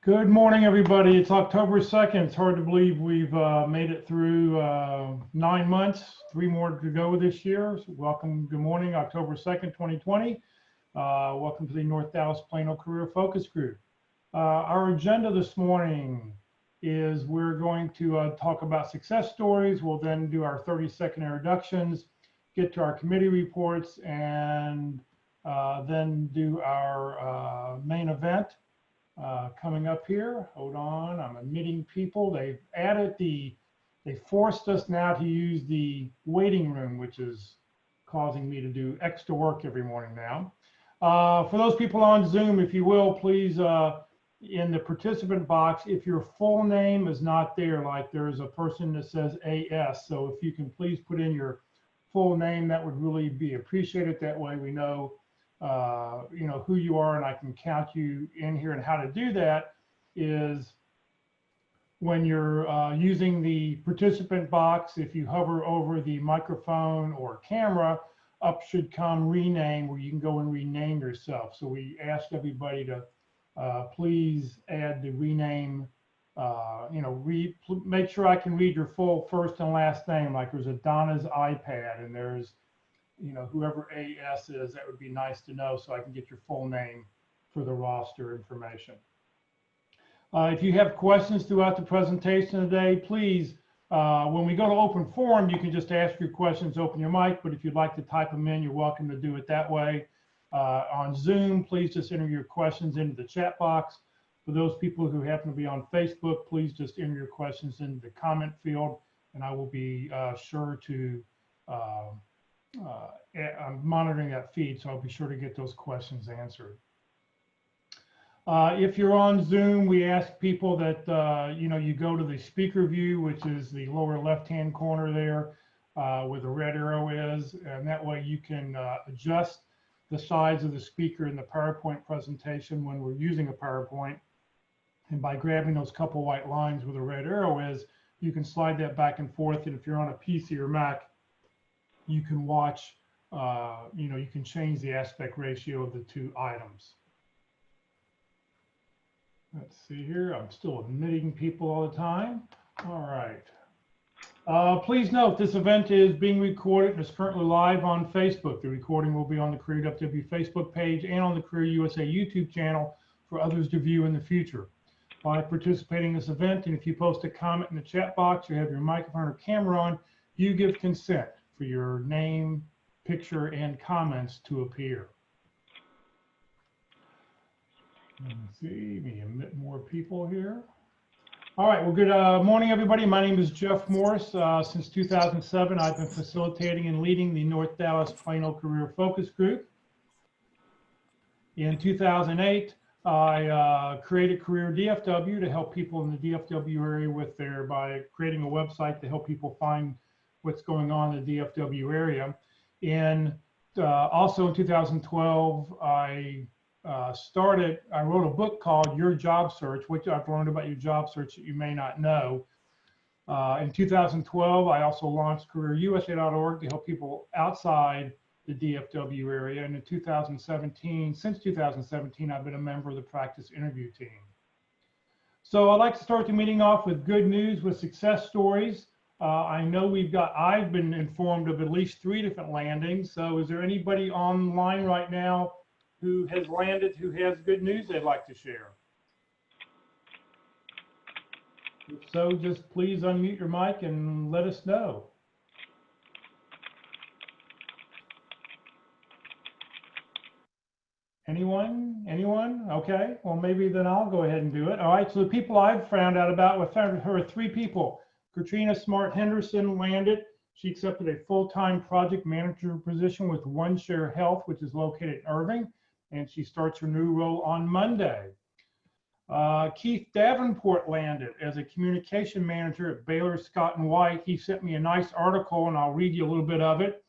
Good morning, everybody. It's October 2nd. It's hard to believe we've made it through 9 months, 3 more to go this year. So welcome. Good morning, October 2nd, 2020. Welcome to the North Dallas Plano Career Focus Group. Our agenda this morning is we're going to talk about success stories. We'll then do our 30-second introductions, get to our committee reports, and then do our main event. Coming up here, hold on, I'm admitting people. They forced us now to use the waiting room, which is causing me to do extra work every morning now. For those people on Zoom, if you will, please, in the participant box, if your full name is not there, like there's a person that says AS, so if you can please put in your full name, that would really be appreciated. That way we know who you are, and I can count you in here. And how to do that is when you're using the participant box, if you hover over the microphone or camera, up should come rename, where you can go and rename yourself. So we ask everybody to please add the rename, make sure I can read your full first and last name, like there's a Donna's iPad, and there's whoever AS is, that would be nice to know so I can get your full name for the roster information. If you have questions throughout the presentation today, please, when we go to open forum, you can just ask your questions, open your mic, but if you'd like to type them in, you're welcome to do it that way. On Zoom, please just enter your questions into the chat box. For those people who happen to be on Facebook, please just enter your questions into the comment field, and I will be sure to I'm monitoring that feed, so I'll be sure to get those questions answered. If you're on Zoom, we ask people that you go to the speaker view, which is the lower left-hand corner there, where the red arrow is, and that way you can adjust the size of the speaker in the PowerPoint presentation when we're using a PowerPoint. And by grabbing those couple white lines where the red arrow is, you can slide that back and forth. And if you're on a PC or Mac, you can watch, you can change the aspect ratio of the two items. Let's see here, I'm still admitting people all the time. All right. Please note this event is being recorded and is currently live on Facebook. The recording will be on the Career WW Facebook page and on the Career USA YouTube channel for others to view in the future. By participating in this event, and if you post a comment in the chat box or have your microphone or camera on, you give consent for your name, picture, and comments to appear. Let's see, let me admit more people here. All right, well, good morning, everybody. My name is Jeff Morris. Since 2007, I've been facilitating and leading the North Dallas Plano Career Focus Group. In 2008, I created Career DFW to help people in the DFW area by creating a website to help people find what's going on in the DFW area. Also in 2012, I wrote a book called Your Job Search, which I've learned about your job search that you may not know. In 2012, I also launched CareerUSA.org to help people outside the DFW area. And in 2017, since 2017, I've been a member of the practice interview team. So I'd like to start the meeting off with good news, with success stories. I know I've been informed of at least 3 different landings. So is there anybody online right now who has landed, who has good news they'd like to share? If so, just please unmute your mic and let us know. Anyone? Anyone? Okay, well, maybe then I'll go ahead and do it. All right, so the people I've found out about, were 3 people. Katrina Smart Henderson landed. She accepted a full-time project manager position with OneShare Health, which is located in Irving, and she starts her new role on Monday. Keith Davenport landed as a communication manager at Baylor Scott & White. He sent me a nice article, and I'll read you a little bit of it.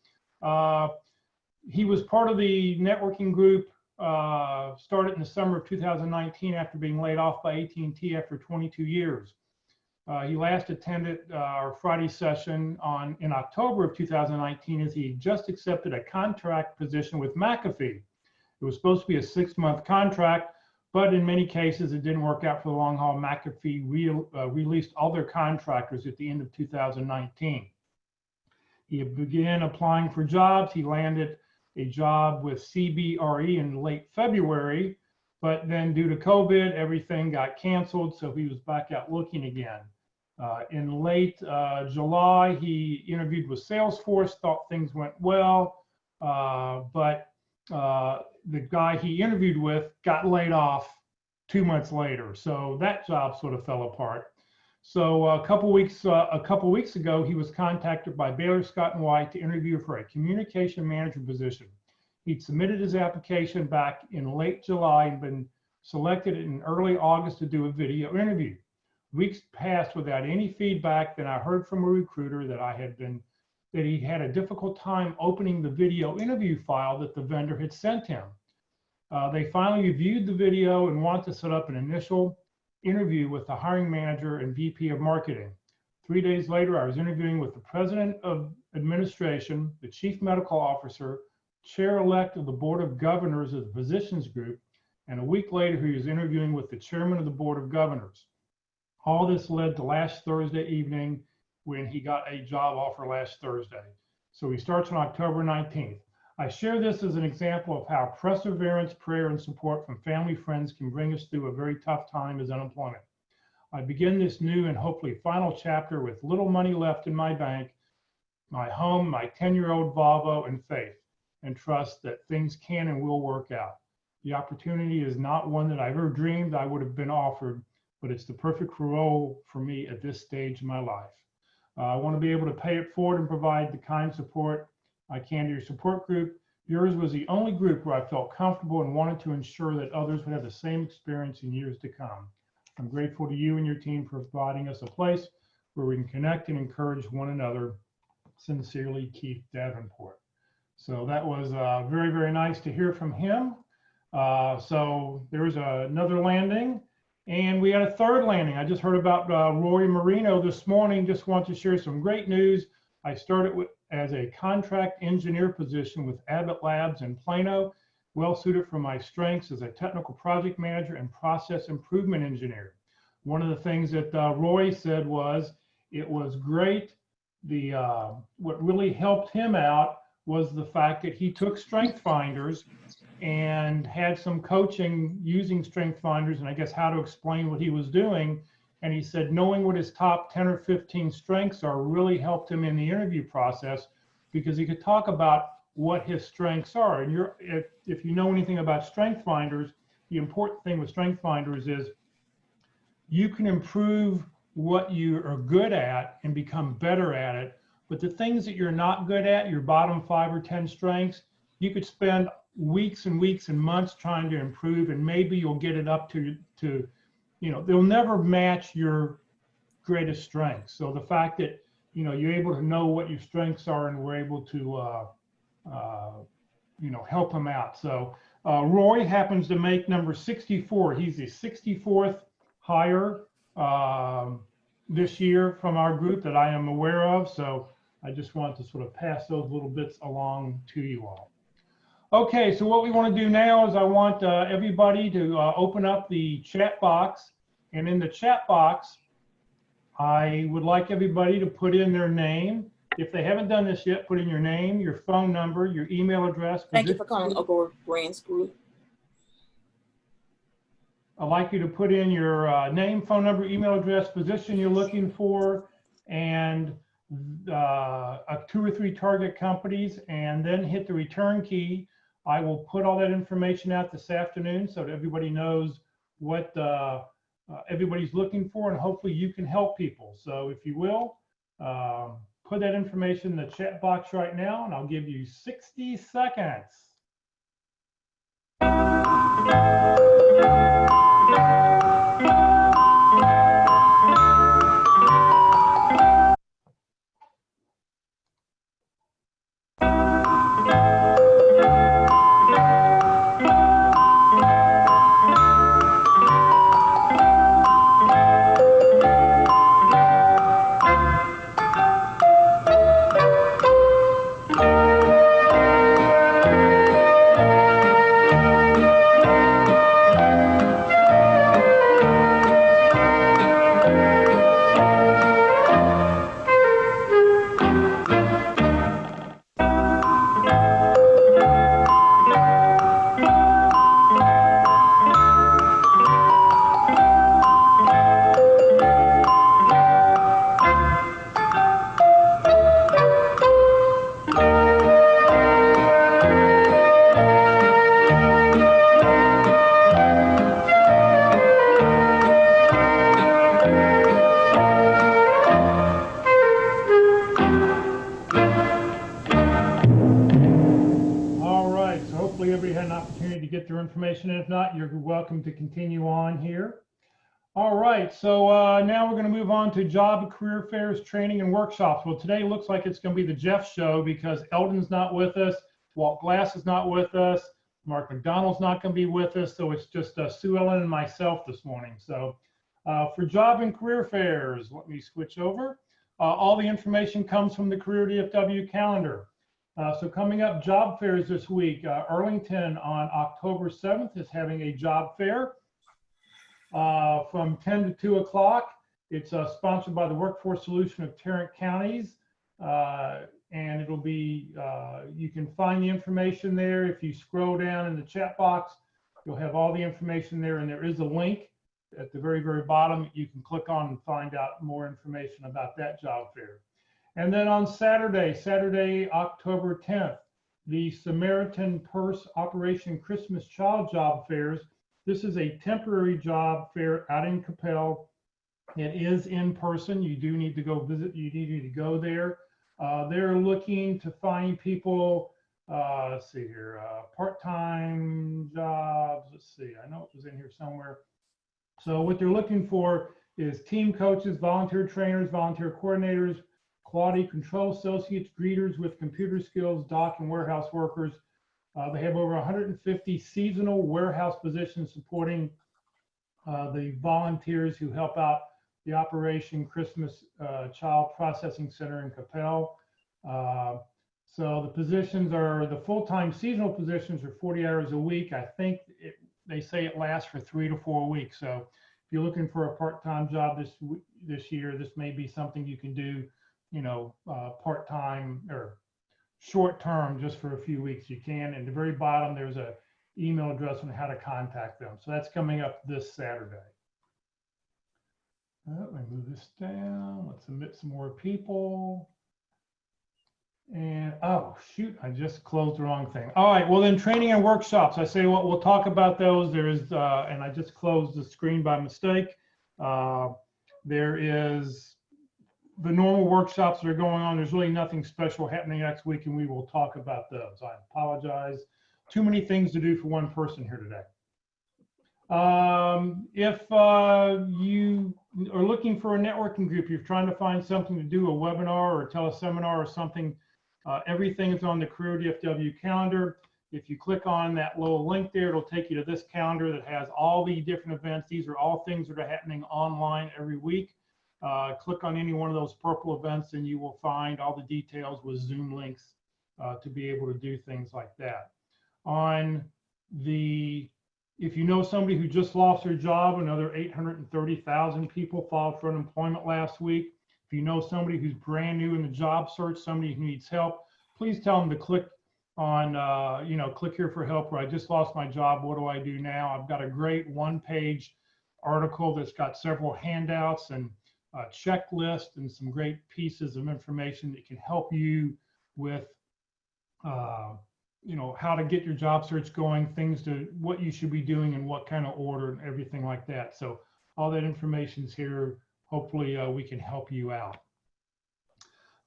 He was part of the networking group started in the summer of 2019 after being laid off by AT&T after 22 years. He last attended our Friday session in October of 2019 as he just accepted a contract position with McAfee. It was supposed to be a 6-month contract, but in many cases, it didn't work out for the long haul. McAfee released all their contractors at the end of 2019. He began applying for jobs. He landed a job with CBRE in late February, but then due to COVID, everything got canceled, so he was back out looking again. In late July, he interviewed with Salesforce, thought things went well, but the guy he interviewed with got laid off 2 months later, so that job sort of fell apart. So a couple weeks ago, he was contacted by Baylor Scott & White to interview for a communication manager position. He'd submitted his application back in late July and been selected in early August to do a video interview. Weeks passed without any feedback. Then I heard from a recruiter that he had a difficult time opening the video interview file that the vendor had sent him. They finally reviewed the video and want to set up an initial interview with the hiring manager and VP of marketing. 3 days later, I was interviewing with the president of administration, the chief medical officer, chair-elect of the board of governors of the physicians group, and a week later, he was interviewing with the chairman of the board of governors. All this led to last Thursday evening when he got a job offer last Thursday. So he starts on October 19th. I share this as an example of how perseverance, prayer, and support from family friends can bring us through a very tough time as unemployment. I begin this new and hopefully final chapter with little money left in my bank, my home, my 10-year-old Volvo, and faith, and trust that things can and will work out. The opportunity is not one that I've ever dreamed I would have been offered, but it's the perfect role for me at this stage in my life. I want to be able to pay it forward and provide the kind support I can to your support group. Yours was the only group where I felt comfortable and wanted to ensure that others would have the same experience in years to come. I'm grateful to you and your team for providing us a place where we can connect and encourage one another. Sincerely, Keith Davenport. So that was very, very nice to hear from him. So there was another landing, and we had a third landing. I just heard about Roy Marino this morning. Just want to share some great news. I started as a contract engineer position with Abbott Labs in Plano, well suited for my strengths as a technical project manager and process improvement engineer. One of the things that Roy said was, it was great. What really helped him out was the fact that he took Strength Finders and had some coaching using Strength Finders and I guess how to explain what he was doing. And he said knowing what his top 10 or 15 strengths are really helped him in the interview process because he could talk about what his strengths are. And if you know anything about Strength Finders, the important thing with Strength Finders is you can improve what you are good at and become better at it. But the things that you're not good at, your bottom 5 or 10 strengths, you could spend weeks and weeks and months trying to improve, and maybe you'll get it up to they'll never match your greatest strengths. So the fact that, you're able to know what your strengths are and we're able to, help them out. So Roy happens to make number 64. He's the 64th hire this year from our group that I am aware of. So I just want to sort of pass those little bits along to you all. Okay, so what we want to do now is I want everybody to open up the chat box. And in the chat box, I would like everybody to put in their name. If they haven't done this yet, put in your name, your phone number, your email address. Thank you for calling Oprah Brands Group. I'd like you to put in your name, phone number, email address, position you're looking for, and 2 or 3 target companies, and then hit the return key. I will put all that information out this afternoon so that everybody knows what everybody's looking for, and hopefully you can help people. So if you will, put that information in the chat box right now, and I'll give you 60 seconds. information. If not, you're welcome to continue on here. All right, so now we're going to move on to job and career fairs, training, and workshops. Well, today looks like it's going to be the Jeff show because Eldon's not with us, Walt Glass is not with us, Mark McDonald's not going to be with us, so it's just Sue Ellen and myself this morning. So for job and career fairs, let me switch over. All the information comes from the Career DFW calendar. So coming up, job fairs this week. Arlington on October 7th is having a job fair. From 10 to 2 o'clock. It's sponsored by the Workforce Solution of Tarrant Counties. And it'll be, you can find the information there. If you scroll down in the chat box, you'll have all the information there. And there is a link at the very, very bottom. You can click on and find out more information about that job fair. And then on Saturday, October 10th, the Samaritan Purse Operation Christmas Child Job Fairs. This is a temporary job fair out in Capel. It is in person. You do need to go visit. You need to go there. They're looking to find people, let's see here, part-time jobs. Let's see, I know it was in here somewhere. So what they're looking for is team coaches, volunteer trainers, volunteer coordinators, quality control associates, greeters with computer skills, dock and warehouse workers. They have over 150 seasonal warehouse positions supporting the volunteers who help out the Operation Christmas Child Processing Center in Capel. So the positions are, the full-time seasonal positions are 40 hours a week. I think they say it lasts for 3 to 4 weeks. So if you're looking for a part-time job this year, this may be something you can do, you know, part-time or short term, just for a few weeks. You can. At the very bottom, there's an email address on how to contact them. So that's coming up this Saturday. Let me move this down. Let's admit some more people. And oh shoot, I just closed the wrong thing. All right, well then training and workshops. I say what we'll talk about those. There is, and I just closed the screen by mistake. There is the normal workshops that are going on. There's really nothing special happening next week, and we will talk about those. I apologize. Too many things to do for one person here today. If you are looking for a networking group, you're trying to find something to do, a webinar or a teleseminar or something, everything is on the Career DFW calendar. If you click on that little link there, it'll take you to this calendar that has all the different events. These are all things that are happening online every week. Click on any one of those purple events and you will find all the details with Zoom links to be able to do things like that. If you know somebody who just lost their job, another 830,000 people filed for unemployment last week. If you know somebody who's brand new in the job search, somebody who needs help, please tell them to click on, click here for help, or I just lost my job, what do I do now? I've got a great one-page article that's got several handouts and a checklist and some great pieces of information that can help you with how to get your job search going, what you should be doing in what kind of order and everything like that. So all that information is here. Hopefully we can help you out.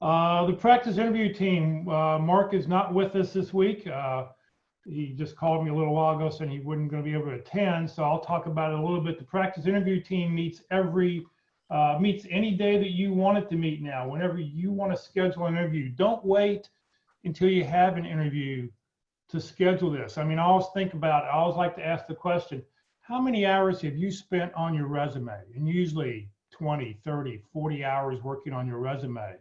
The practice interview team, Mark is not with us this week. He just called me a little while ago saying he wasn't going to be able to attend. So I'll talk about it a little bit. The practice interview team meets any day that you want it to meet now, whenever you want to schedule an interview. Don't wait until you have an interview to schedule this. I mean, I always think about it. I always like to ask the question, how many hours have you spent on your resume? And usually 20, 30, 40 hours working on your resume.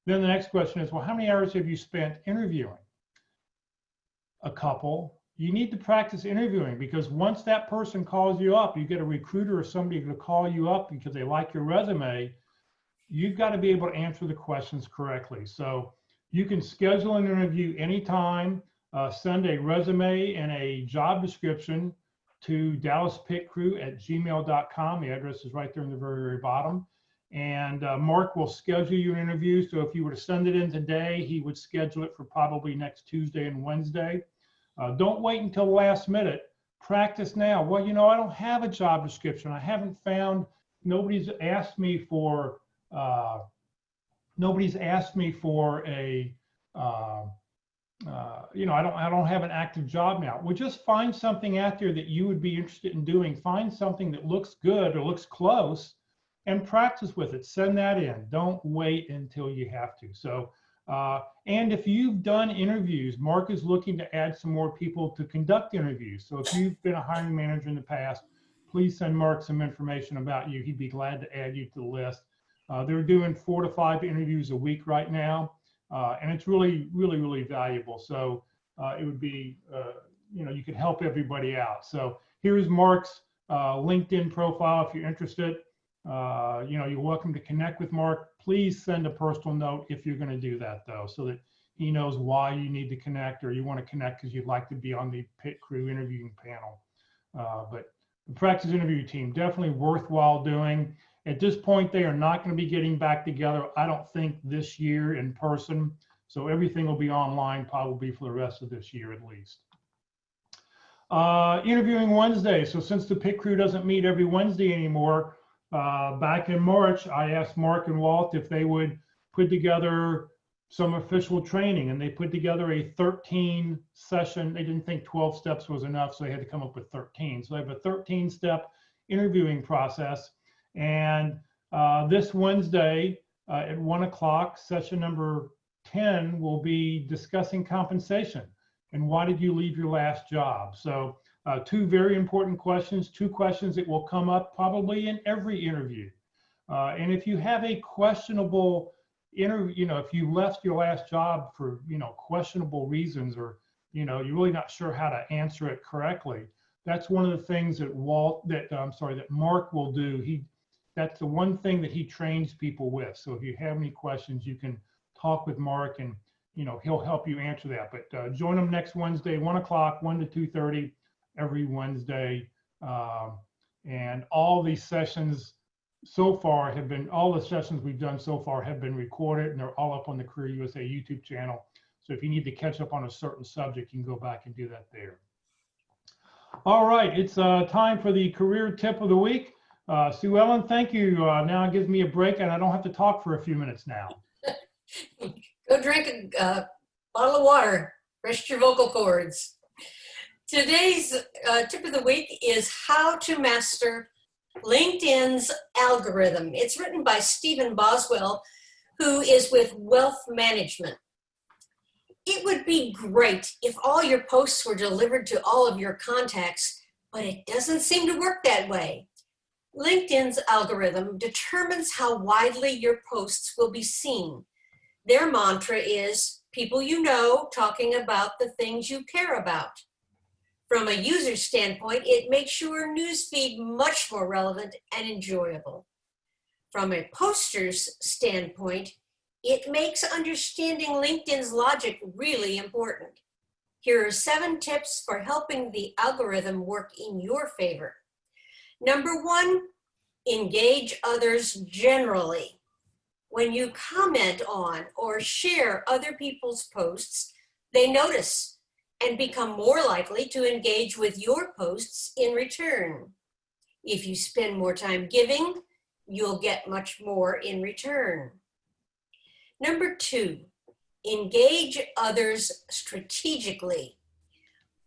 Then the next question is, well, how many hours have you spent interviewing? A couple. You need to practice interviewing, because once that person calls you up, you get a recruiter or somebody to call you up because they like your resume, you've got to be able to answer the questions correctly. So you can schedule an interview anytime. Send a resume and a job description to dallaspitcrew@gmail.com. The address is right there in the very, very bottom. And Mark will schedule you an interview. So if you were to send it in today, he would schedule it for probably next Tuesday and Wednesday. Don't wait until the last minute. Practice now. Well, I don't have a job description. I haven't found, nobody's asked me for a I don't have an active job now. Well, just find something out there that you would be interested in doing. Find something that looks good or looks close and practice with it. Send that in. Don't wait until you have to. So, and if you've done interviews, Mark is looking to add some more people to conduct interviews. So if you've been a hiring manager in the past, please send Mark some information about you. He'd be glad to add you to the list. They're doing 4 to 5 interviews a week right now. And it's really, really, really valuable. So it would be, you could help everybody out. So here's Mark's LinkedIn profile if you're interested. You're welcome to connect with Mark. Please send a personal note if you're going to do that, though, so that he knows why you need to connect, or you want to connect because you'd like to be on the pit crew interviewing panel. But the practice interview team, definitely worthwhile doing. At this point, they are not going to be getting back together, I don't think, this year in person. So everything will be online probably for the rest of this year at least. Interviewing Wednesday. So since the pit crew doesn't meet every Wednesday anymore, back in March, I asked Mark and Walt if they would put together some official training, and they put together a 13 session. They didn't think 12 steps was enough, so they had to come up with 13. So they have a 13-step interviewing process. And this Wednesday at 1 o'clock, session number 10 will be discussing compensation and why did you leave your last job. So 2 very important questions, 2 questions that will come up probably in every interview. And if you have a questionable interview, if you left your last job for, questionable reasons, or, you're really not sure how to answer it correctly, that's one of the things that that Mark will do. That's the one thing that he trains people with. So if you have any questions, you can talk with Mark, and he'll help you answer that. But join them next Wednesday, 1 o'clock, 1 to 2:30 every Wednesday. And all these sessions so far all the sessions we've done so far have been recorded, and they're all up on the Career USA YouTube channel. So if you need to catch up on a certain subject, you can go back and do that there. All right, it's time for the career tip of the week. Sue Ellen, thank you. Now it gives me a break, and I don't have to talk for a few minutes now. Go drink a bottle of water, rest your vocal cords. Today's tip of the week is how to master LinkedIn's algorithm. It's written by Stephen Boswell, who is with Wealth Management. It would be great if all your posts were delivered to all of your contacts, but it doesn't seem to work that way. LinkedIn's algorithm determines how widely your posts will be seen. Their mantra is people you know talking about the things you care about. From a user standpoint, it makes your newsfeed much more relevant and enjoyable. From a poster's standpoint, it makes understanding LinkedIn's logic really important. Here are 7 tips for helping the algorithm work in your favor. Number 1, engage others generally. When you comment on or share other people's posts, they notice and become more likely to engage with your posts in return. If you spend more time giving, you'll get much more in return. Number 2, engage others strategically.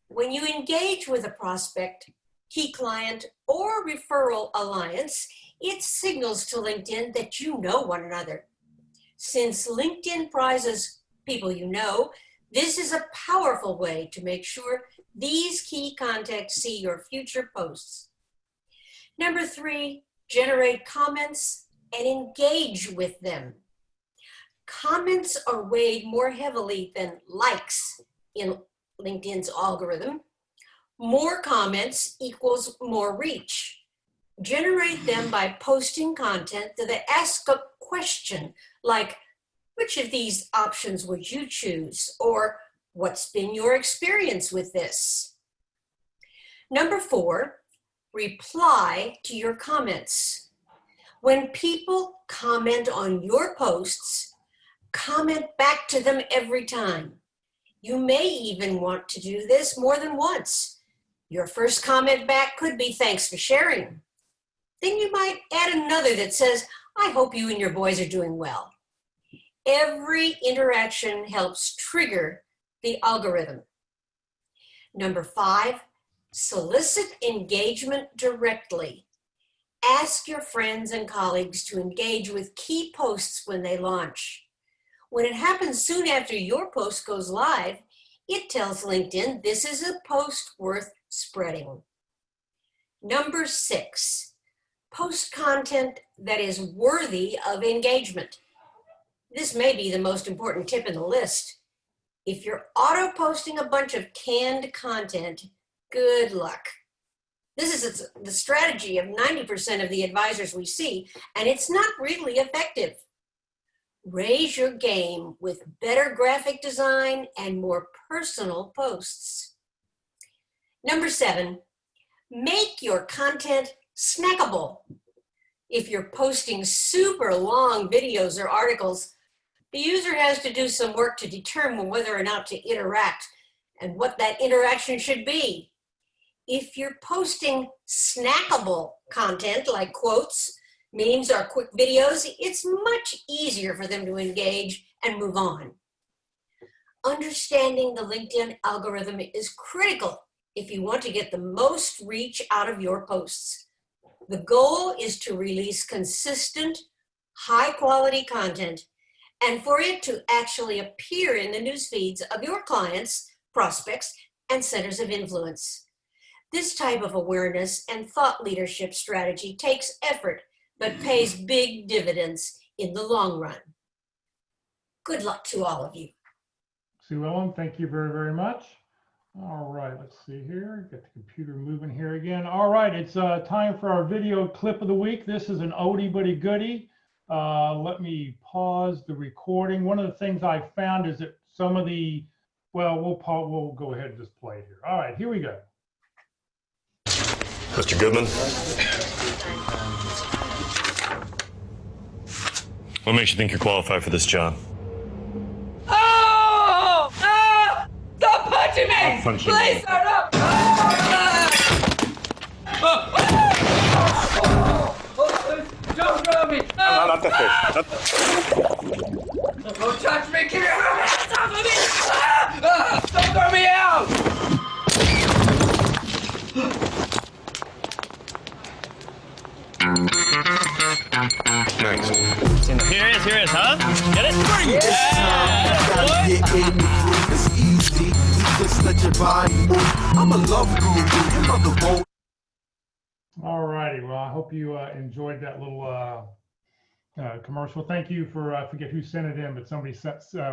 When you engage with a prospect, key client, or referral alliance, it signals to LinkedIn that you know one another. Since LinkedIn prizes people you know, this is a powerful way to make sure these key contacts see your future posts. Number 3, generate comments and engage with them. Comments are weighed more heavily than likes in LinkedIn's algorithm. More comments equals more reach. Generate them by posting content that asks a question like, which of these options would you choose? Or what's been your experience with this? Number 4, reply to your comments. When people comment on your posts, comment back to them every time. You may even want to do this more than once. Your first comment back could be, thanks for sharing. Then you might add another that says, I hope you and your boys are doing well. Every interaction helps trigger the algorithm. Number 5, solicit engagement directly. Ask your friends and colleagues to engage with key posts when they launch. When it happens soon after your post goes live, it tells LinkedIn this is a post worth spreading. Number 6, post content that is worthy of engagement. This may be the most important tip in the list. If you're auto-posting a bunch of canned content, good luck. This is the strategy of 90% of the advisors we see, and it's not really effective. Raise your game with better graphic design and more personal posts. Number 7, make your content snackable. If you're posting super long videos or articles, the user has to do some work to determine whether or not to interact and what that interaction should be. If you're posting snackable content like quotes, memes, or quick videos, it's much easier for them to engage and move on. Understanding the LinkedIn algorithm is critical if you want to get the most reach out of your posts. The goal is to release consistent, high-quality content and for it to actually appear in the news feeds of your clients, prospects, and centers of influence. This type of awareness and thought leadership strategy takes effort, but pays big dividends in the long run. Good luck to all of you. Sue Ellen, thank you very, very much. All right, let's see here. Get the computer moving here again. All right, it's time for our video clip of the week. This is an oldie but a goodie. Let me pause the recording. One of the things I found is that some of the, well, we'll go ahead and just play it here. All right, here we go. Mr. Goodman? What makes you think you're qualified for this job? Oh! Ah! Stop punching me! I'll punch you. Please, sir, no! Ah! Don't throw me! No, not the fish. Don't touch me! Keep your hands off of me! Ah! Don't throw me out! Thanks. Here it is, huh? Get it? It's easy. Just let your body move. I'm a love guru. You love the boat. All righty. Well, I hope you enjoyed that little commercial. Thank you for, I forget who sent it in, but somebody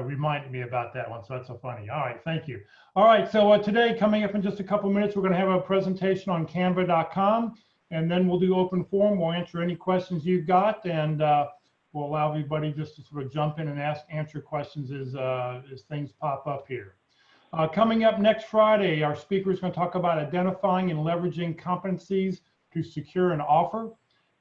reminded me about that one. So that's so funny. All right. Thank you. All right. So today, coming up in just a couple minutes, we're going to have a presentation on canva.com, and then we'll do open forum. We'll answer any questions you've got, and we'll allow everybody just to sort of jump in and answer questions as things pop up here. Coming up next Friday, our speaker is going to talk about identifying and leveraging competencies to secure an offer.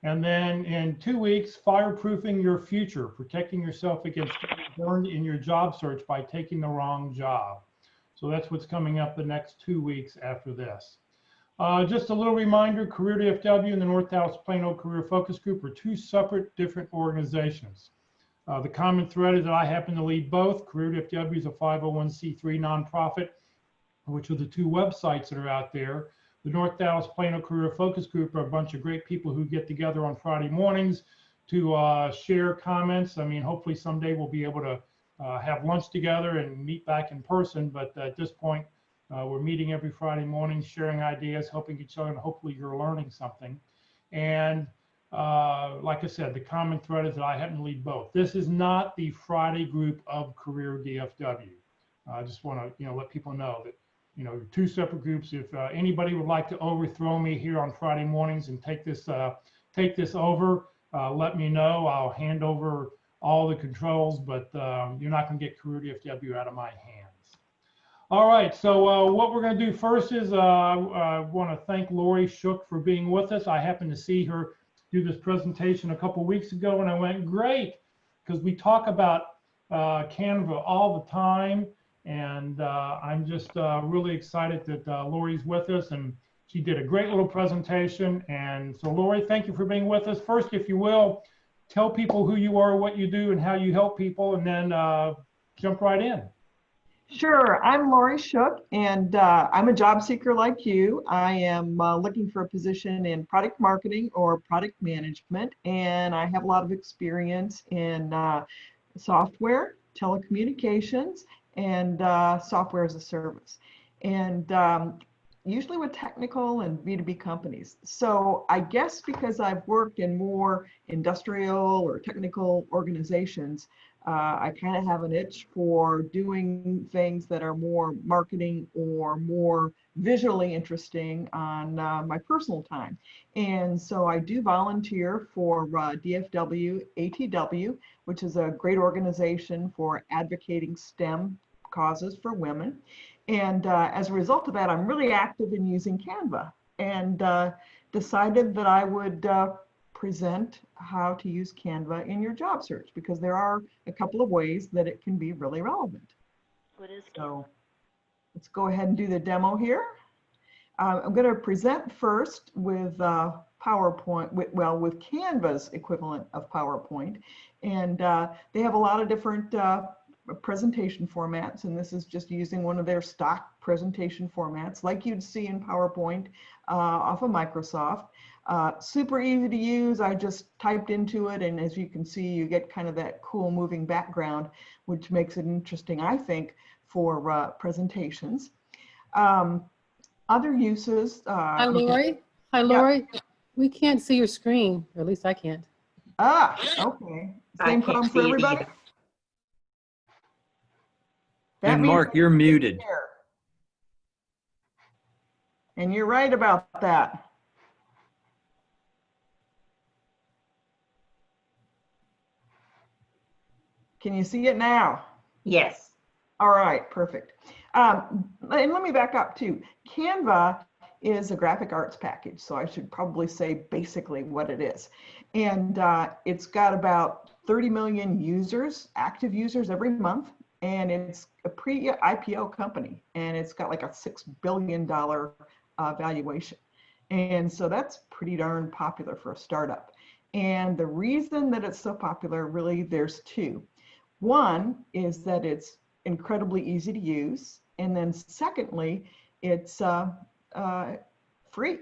And then in 2 weeks, fireproofing your future, protecting yourself against getting burned in your job search by taking the wrong job. So that's what's coming up the next 2 weeks after this. Just a little reminder, Career DFW and the North Dallas Plano Career Focus Group are two separate, different organizations. The common thread is that I happen to lead both. Career DFW is a 501c3 nonprofit, which are the two websites that are out there. The North Dallas Plano Career Focus Group are a bunch of great people who get together on Friday mornings to share comments. I mean, hopefully someday we'll be able to have lunch together and meet back in person, but at this point, we're meeting every Friday morning, sharing ideas, helping each other, and hopefully you're learning something. And like I said, the common thread is that I happen to lead both. This is not the Friday group of Career DFW. I just want to, let people know that, two separate groups. If anybody would like to overthrow me here on Friday mornings and take this over, let me know. I'll hand over all the controls, but you're not going to get Career DFW out of my hands. All right, so what we're going to do first is I want to thank Lori Shook for being with us. I happened to see her do this presentation a couple weeks ago, and I went, great, because we talk about Canva all the time, and I'm just really excited that Lori's with us, and she did a great little presentation. And so, Lori, thank you for being with us. First, if you will, tell people who you are, what you do, and how you help people, and then jump right in. Sure. I'm Lori Shook, and I'm a job seeker like you. I am looking for a position in product marketing or product management, and I have a lot of experience in software, telecommunications, and software as a service. And usually with technical and B2B companies. So I guess because I've worked in more industrial or technical organizations, I kind of have an itch for doing things that are more marketing or more visually interesting on my personal time. And so I do volunteer for DFW ATW, which is a great organization for advocating STEM causes for women. And as a result of that, I'm really active in using Canva, and decided that I would present how to use Canva in your job search, because there are a couple of ways that it can be really relevant. What is So let's go ahead and do the demo here. I'm going to present first with PowerPoint, with Canva's equivalent of PowerPoint. And they have a lot of different presentation formats, and this is just using one of their stock presentation formats like you'd see in PowerPoint off of Microsoft. Super easy to use. I just typed into it, and as you can see, you get kind of that cool moving background, which makes it interesting, I think, for presentations. Other uses. Hi, Lori. Hi, Lori. We can't see your screen, or at least I can't. Okay. Same problem for everybody? And Mark, you're muted. And you're right about that. Can you see it now? Yes. All right, perfect. And let me back up too. Canva is a graphic arts package, so I should probably say basically what it is. And it's got about 30 million users, active users every month. And it's a pre-IPO company, and it's got like a $6 billion valuation. And so that's pretty darn popular for a startup. And the reason that it's so popular, really, there's two. One is that it's incredibly easy to use. And then secondly, it's free.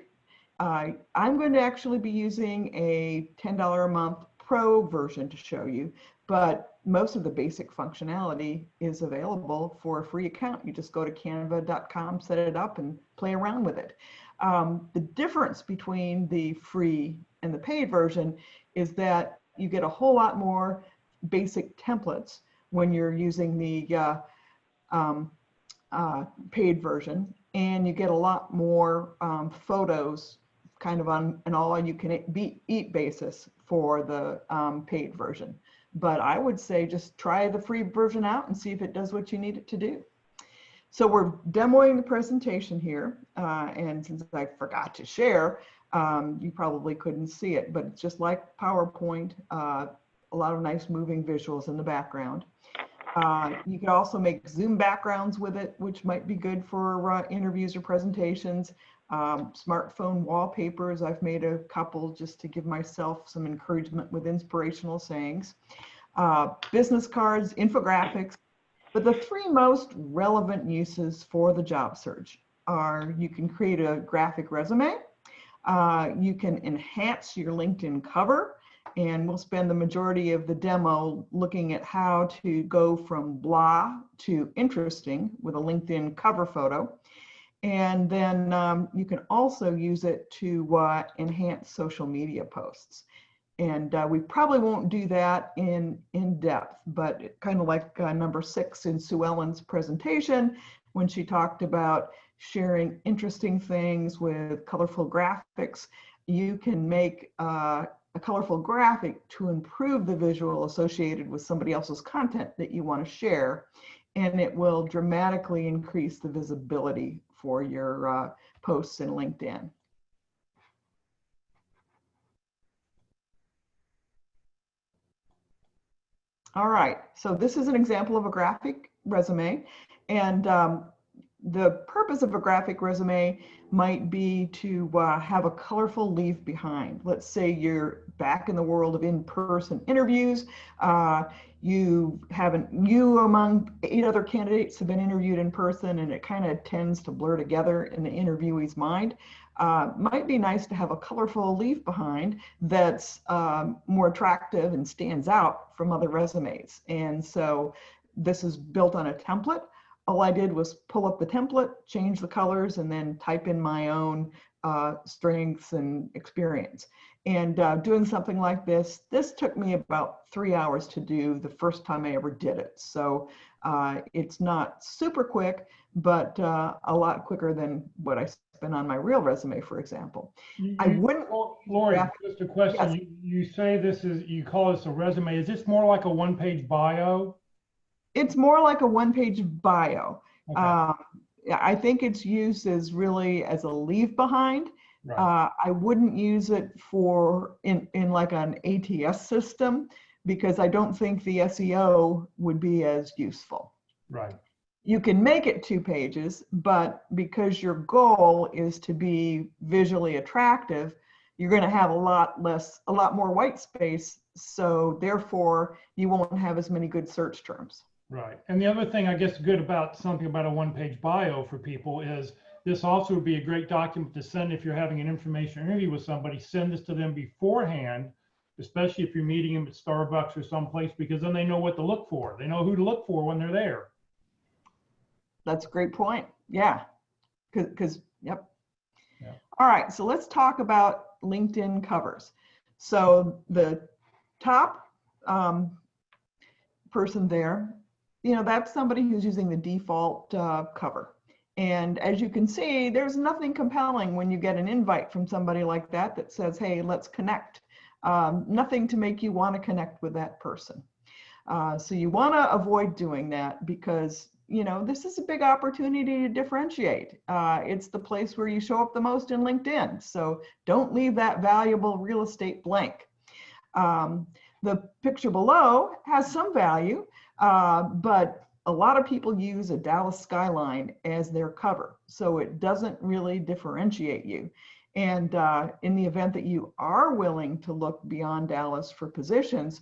I'm going to actually be using a $10 a month pro version to show you, but most of the basic functionality is available for a free account. You just go to canva.com, set it up, and play around with it. The difference between the free and the paid version is that you get a whole lot more basic templates when you're using the paid version, and you get a lot more photos kind of on an all-you-can-eat basis for the paid version. But I would say just try the free version out and see if it does what you need it to do. So we're demoing the presentation here, and since I forgot to share, you probably couldn't see it, but it's just like PowerPoint, a lot of nice moving visuals in the background. You can also make Zoom backgrounds with it, which might be good for interviews or presentations. Smartphone wallpapers, I've made a couple just to give myself some encouragement with inspirational sayings. Business cards, infographics. But the three most relevant uses for the job search are: you can create a graphic resume, you can enhance your LinkedIn cover, and we'll spend the majority of the demo looking at how to go from blah to interesting with a LinkedIn cover photo. And then you can also use it to enhance social media posts. And we probably won't do that in depth, but kind of like number 6 in Sue Ellen's presentation, when she talked about sharing interesting things with colorful graphics, you can make a colorful graphic to improve the visual associated with somebody else's content that you want to share, and it will dramatically increase the visibility for your posts in LinkedIn. All right, so this is an example of a graphic resume, and the purpose of a graphic resume might be to have a colorful leave behind. Let's say you're back in the world of in-person interviews. you among 8 other candidates have been interviewed in person, and it kind of tends to blur together in the interviewee's mind. Might be nice to have a colorful leave behind that's more attractive and stands out from other resumes. And so this is built on a template. All I did was pull up the template, change the colors, and then type in my own strengths and experience. And doing something like this took me about 3 hours to do the first time I ever did it. So it's not super quick, but a lot quicker than what I spent on my real resume, for example. I wouldn't. Lori, Yeah. just a question. Yes. You say you call this a resume. Is this more like a one-page bio? It's more like a one-page bio. Okay. I think it's used as really as a leave behind. Right. I wouldn't use it in like an ATS system, because I don't think the SEO would be as useful. Right. You can make it 2 pages, but because your goal is to be visually attractive, you're going to have a lot more white space. So therefore, you won't have as many good search terms. Right. And the other thing I guess good about something about a one-page bio for people is this also would be a great document to send if you're having an information interview with somebody. Send this to them beforehand, especially if you're meeting them at Starbucks or someplace, because then they know what to look for. They know who to look for when they're there. That's a great point. Yeah. Because, yep. Yeah. All right. So let's talk about LinkedIn covers. So the top person there, that's somebody who's using the default cover. And as you can see, there's nothing compelling when you get an invite from somebody like that says, hey, let's connect. Nothing to make you want to connect with that person. So you want to avoid doing that, because this is a big opportunity to differentiate. It's the place where you show up the most in LinkedIn. So don't leave that valuable real estate blank. The picture below has some value, but a lot of people use a Dallas skyline as their cover. So it doesn't really differentiate you. And in the event that you are willing to look beyond Dallas for positions,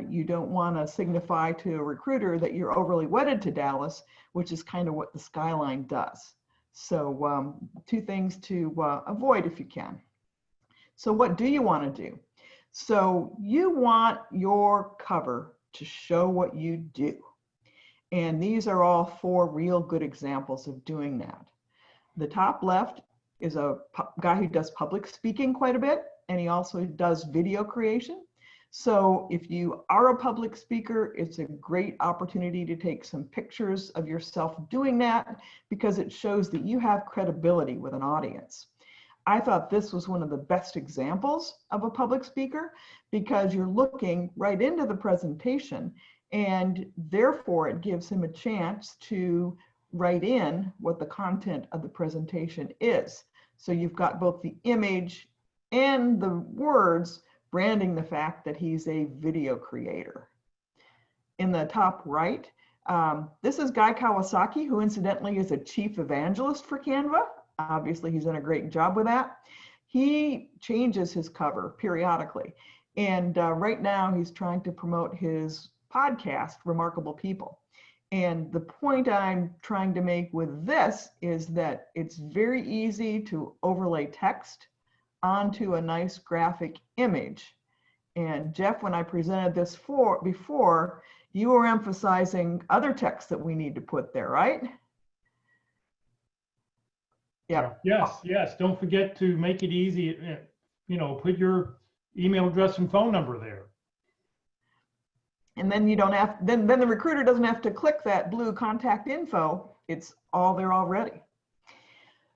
you don't want to signify to a recruiter that you're overly wedded to Dallas, which is kind of what the skyline does. So 2 things to avoid if you can. So what do you want to do? So you want your cover to show what you do. And these are all 4 real good examples of doing that. The top left is a guy who does public speaking quite a bit, and he also does video creation. So if you are a public speaker, it's a great opportunity to take some pictures of yourself doing that, because it shows that you have credibility with an audience. I thought this was one of the best examples of a public speaker, because you're looking right into the presentation, and therefore it gives him a chance to write in what the content of the presentation is. So you've got both the image and the words branding the fact that he's a video creator. In the top right, this is Guy Kawasaki, who incidentally is a chief evangelist for Canva. Obviously, he's done a great job with that. He changes his cover periodically. And right now he's trying to promote his podcast, Remarkable People. And the point I'm trying to make with this is that it's very easy to overlay text onto a nice graphic image. And Jeff, when I presented this before, you were emphasizing other text that we need to put there, right? Yeah. Yes. Don't forget to make it easy. Put your email address and phone number there. And then you don't have, then the recruiter doesn't have to click that blue contact info. It's all there already.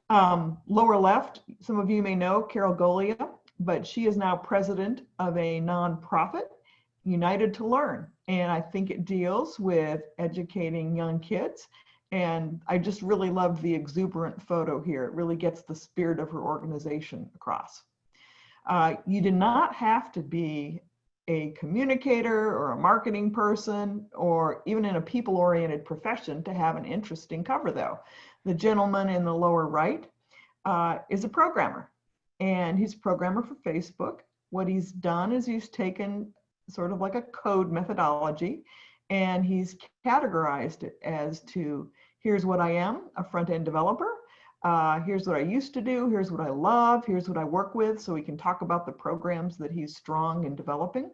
Lower left, some of you may know Carol Golia, but she is now president of a nonprofit, United to Learn. And I think it deals with educating young kids. And I just really love the exuberant photo here. It really gets the spirit of her organization across. You do not have to be a communicator or a marketing person or even in a people-oriented profession to have an interesting cover, though. The gentleman in the lower right is a programmer, and he's a programmer for Facebook. What he's done is he's taken sort of like a code methodology, and he's categorized it as to, here's what I am, a front-end developer. Here's what I used to do. Here's what I love. Here's what I work with. So we can talk about the programs that he's strong in developing.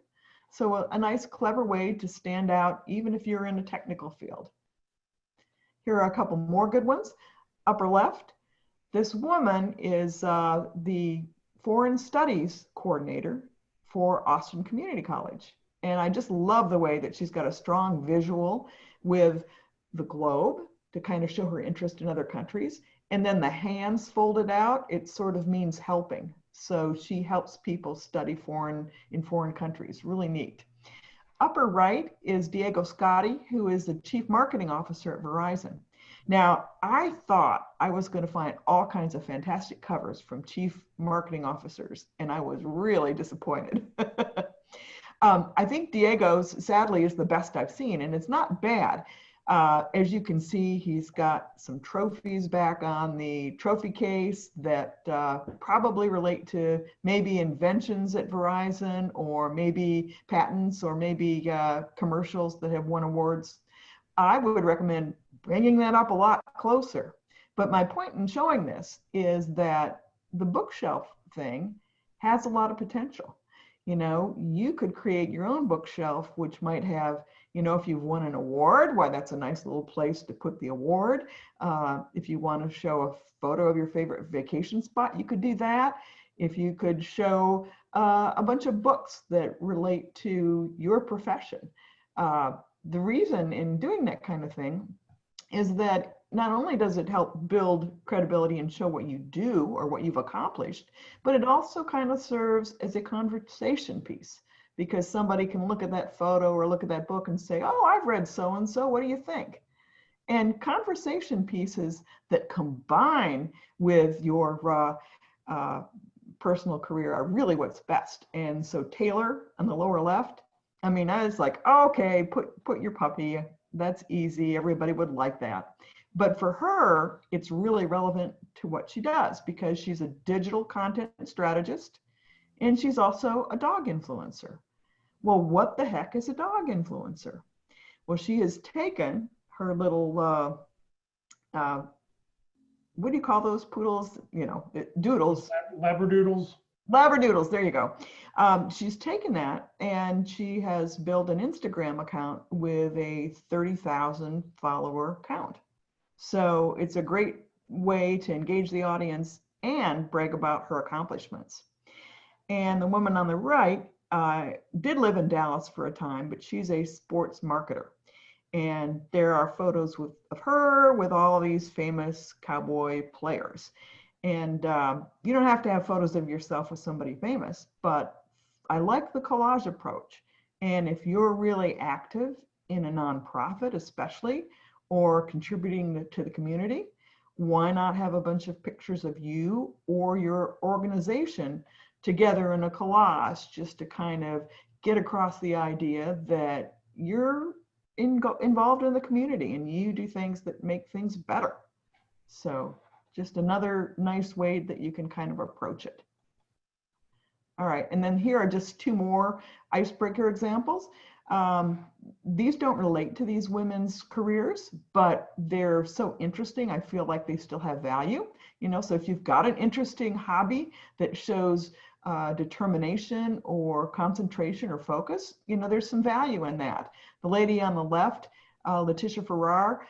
So a nice, clever way to stand out, even if you're in a technical field. Here are a couple more good ones. Upper left, this woman is the foreign studies coordinator for Austin Community College. And I just love the way that she's got a strong visual with the globe to kind of show her interest in other countries. And then the hands folded out, it sort of means helping. So she helps people study in foreign countries. Really neat. Upper right is Diego Scotti, who is the Chief Marketing Officer at Verizon. Now, I thought I was going to find all kinds of fantastic covers from Chief Marketing Officers, and I was really disappointed. I think Diego's, sadly, is the best I've seen, and it's not bad. As you can see, he's got some trophies back on the trophy case that probably relate to maybe inventions at Verizon, or maybe patents, or maybe commercials that have won awards. I would recommend bringing that up a lot closer. But my point in showing this is that the bookshelf thing has a lot of potential. You know, you could create your own bookshelf, which might have, you know, if you've won an award, why, that's a nice little place to put the award. If you want to show a photo of your favorite vacation spot, you could do that. If you could show a bunch of books that relate to your profession. The reason in doing that kind of thing is that not only does it help build credibility and show what you do or what you've accomplished, but it also kind of serves as a conversation piece, because somebody can look at that photo or look at that book and say, oh, I've read so-and-so, what do you think? And conversation pieces that combine with your personal career are really what's best. And so Taylor on the lower left, I mean, I was like, okay, put your puppy, that's easy, everybody would like that. But for her, it's really relevant to what she does, because she's a digital content strategist and she's also a dog influencer. Well, what the heck is a dog influencer? Well, she has taken her little, what do you call those poodles? You know, doodles. Labradoodles. Labradoodles, there you go. She's taken that and she has built an Instagram account with a 30,000 follower count. So it's a great way to engage the audience and brag about her accomplishments. And the woman on the right did live in Dallas for a time, but she's a sports marketer. And there are photos of her with all of these famous cowboy players. And you don't have to have photos of yourself with somebody famous, but I like the collage approach. And if you're really active in a nonprofit, especially, or contributing to the community, why not have a bunch of pictures of you or your organization together in a collage, just to kind of get across the idea that you're involved in the community and you do things that make things better. So just another nice way that you can kind of approach it. All right, and then here are just two more icebreaker examples. These don't relate to these women's careers, but they're so interesting. I feel like they still have value. You know, so if you've got an interesting hobby that shows determination or concentration or focus, you know, there's some value in that. The lady on the left, Letitia Farrar,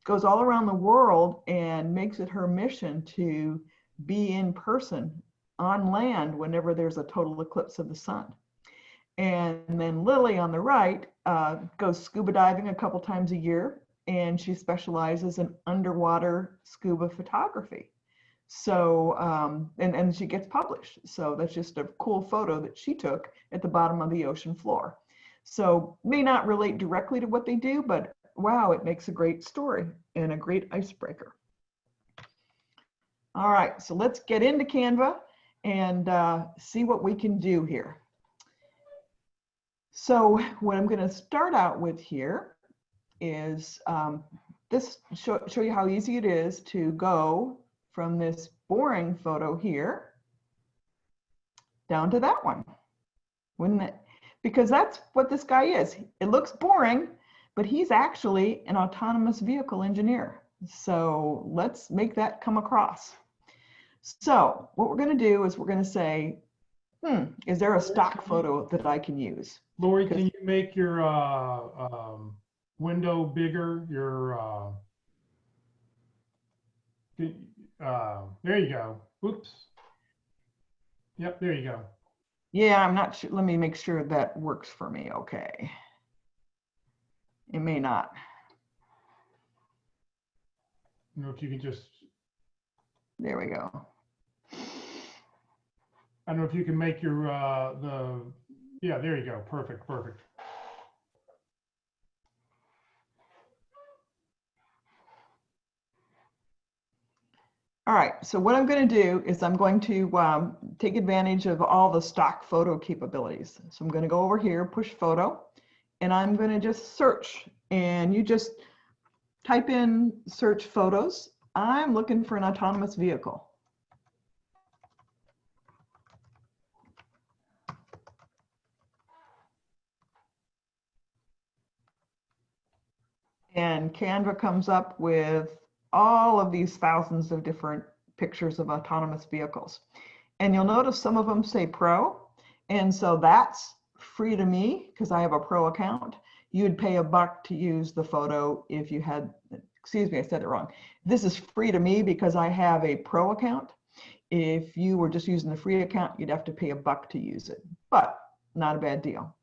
goes all around the world and makes it her mission to be in person on land whenever there's a total eclipse of the sun. And then Lily on the right goes scuba diving a couple times a year, and she specializes in underwater scuba photography. So, and she gets published. So that's just a cool photo that she took at the bottom of the ocean floor. So may not relate directly to what they do, but wow, it makes a great story and a great icebreaker. All right, so let's get into Canva and see what we can do here. So what I'm going to start out with here is show you how easy it is to go from this boring photo here down to that one. Wouldn't it because that's what this guy is. It looks boring, but he's actually an autonomous vehicle engineer. So let's make that come across. So what we're going to do is we're going to say, is there a stock photo that I can use? Lori, can you make your window bigger? Your there you go. Oops. Yep, there you go. Yeah, I'm not sure. Let me make sure that works for me. Okay. It may not. You know, if you can just, There we go. I don't know if you can make your yeah, there you go. Perfect, perfect. All right, so what I'm going to do is I'm going to take advantage of all the stock photo capabilities. So I'm going to go over here, push photo, and I'm going to just search. And you just type in search photos. I'm looking for an autonomous vehicle. And Canva comes up with all of these thousands of different pictures of autonomous vehicles. And you'll notice some of them say pro. And so that's free to me because I have a pro account. You'd pay $1 to use the photo if you had, excuse me, I said it wrong. This is free to me because I have a pro account. If you were just using the free account, you'd have to pay $1 to use it, but not a bad deal.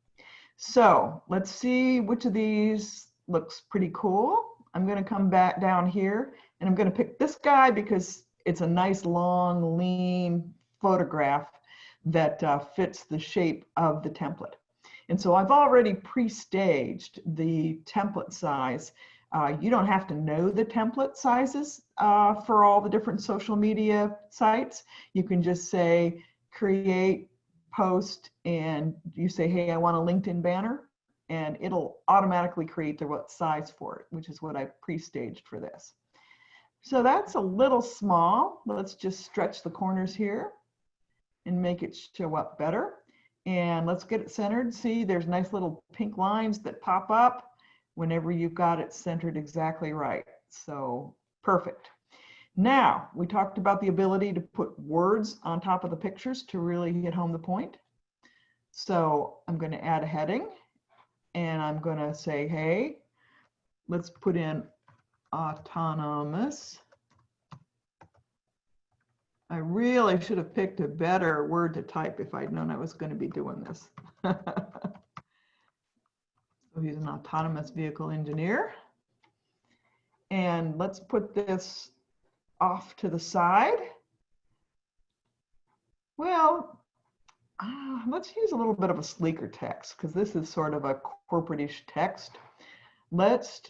So let's see which of these looks pretty cool. I'm going to come back down here and I'm going to pick this guy because it's a nice long lean photograph that fits the shape of the template. And so I've already pre-staged the template size. You don't have to know the template sizes for all the different social media sites. You can just say create, post, and you say, hey, I want a LinkedIn banner. And it'll automatically create the what size for it, which is what I pre-staged for this. So that's a little small. Let's just stretch the corners here and make it show up better. And let's get it centered. See, there's nice little pink lines that pop up whenever you've got it centered exactly right. So perfect. Now, we talked about the ability to put words on top of the pictures to really hit home the point. So I'm going to add a heading. And I'm going to say, hey, let's put in autonomous. I really should have picked a better word to type if I'd known I was going to be doing this. So he's an autonomous vehicle engineer. And let's put this off to the side. Well, let's use a little bit of a sleeker text because this is sort of a corporate-ish text. Let's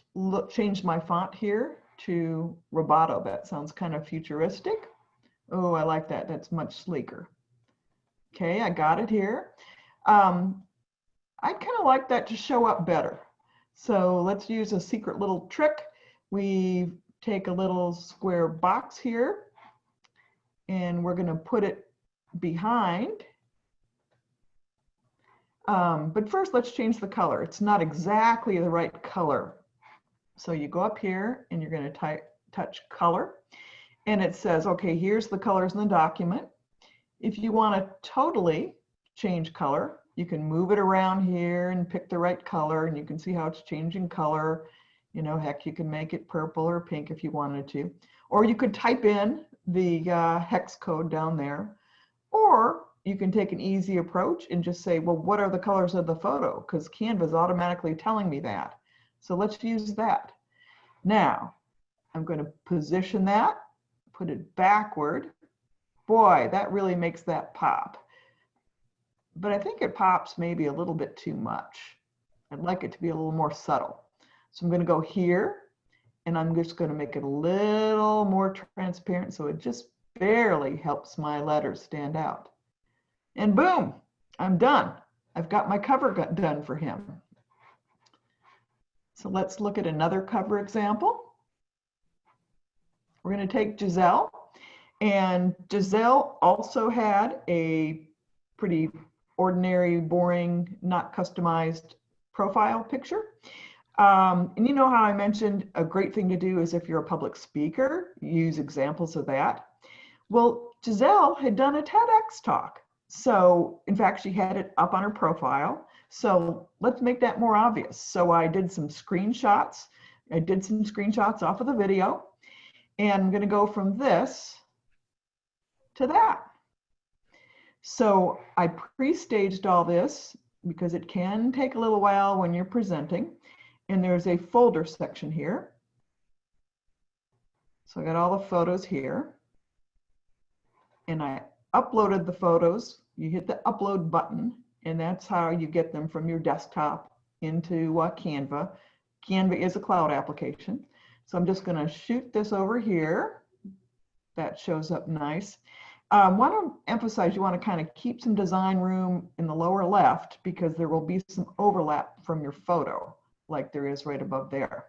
change my font here to Roboto. That sounds kind of futuristic. Oh, I like that. That's much sleeker. Okay, I got it here. I'd kind of like that to show up better. So let's use a secret little trick. We take a little square box here and we're going to put it behind. But first, let's change the color. It's not exactly the right color. So you go up here and you're going to touch color. And it says, okay, here's the colors in the document. If you want to totally change color, you can move it around here and pick the right color. And you can see how it's changing color. You know, heck, you can make it purple or pink if you wanted to. Or you could type in the hex code down there. Or you can take an easy approach and just say, well, what are the colors of the photo? Because Canva is automatically telling me that. So let's use that. Now, I'm going to position that, put it backward. Boy, that really makes that pop. But I think it pops maybe a little bit too much. I'd like it to be a little more subtle. So I'm going to go here, and I'm just going to make it a little more transparent so it just barely helps my letters stand out. And boom, I'm done. I've got my cover done for him. So let's look at another cover example. We're going to take Giselle. And Giselle also had a pretty ordinary, boring, not customized profile picture. And you know how I mentioned a great thing to do is if you're a public speaker, use examples of that. Well, Giselle had done a TEDx talk. So in fact, she had it up on her profile. So let's make that more obvious. So I did some screenshots. I did some screenshots off of the video, and I'm going to go from this to that. So I pre-staged all this because it can take a little while when you're presenting. And there's a folder section here. So I got all the photos here. And I uploaded the photos. You hit the upload button, and that's how you get them from your desktop into Canva. Canva is a cloud application. So I'm just going to shoot this over here. That shows up nice. Want to emphasize you want to kind of keep some design room in the lower left because there will be some overlap from your photo, like there is right above there.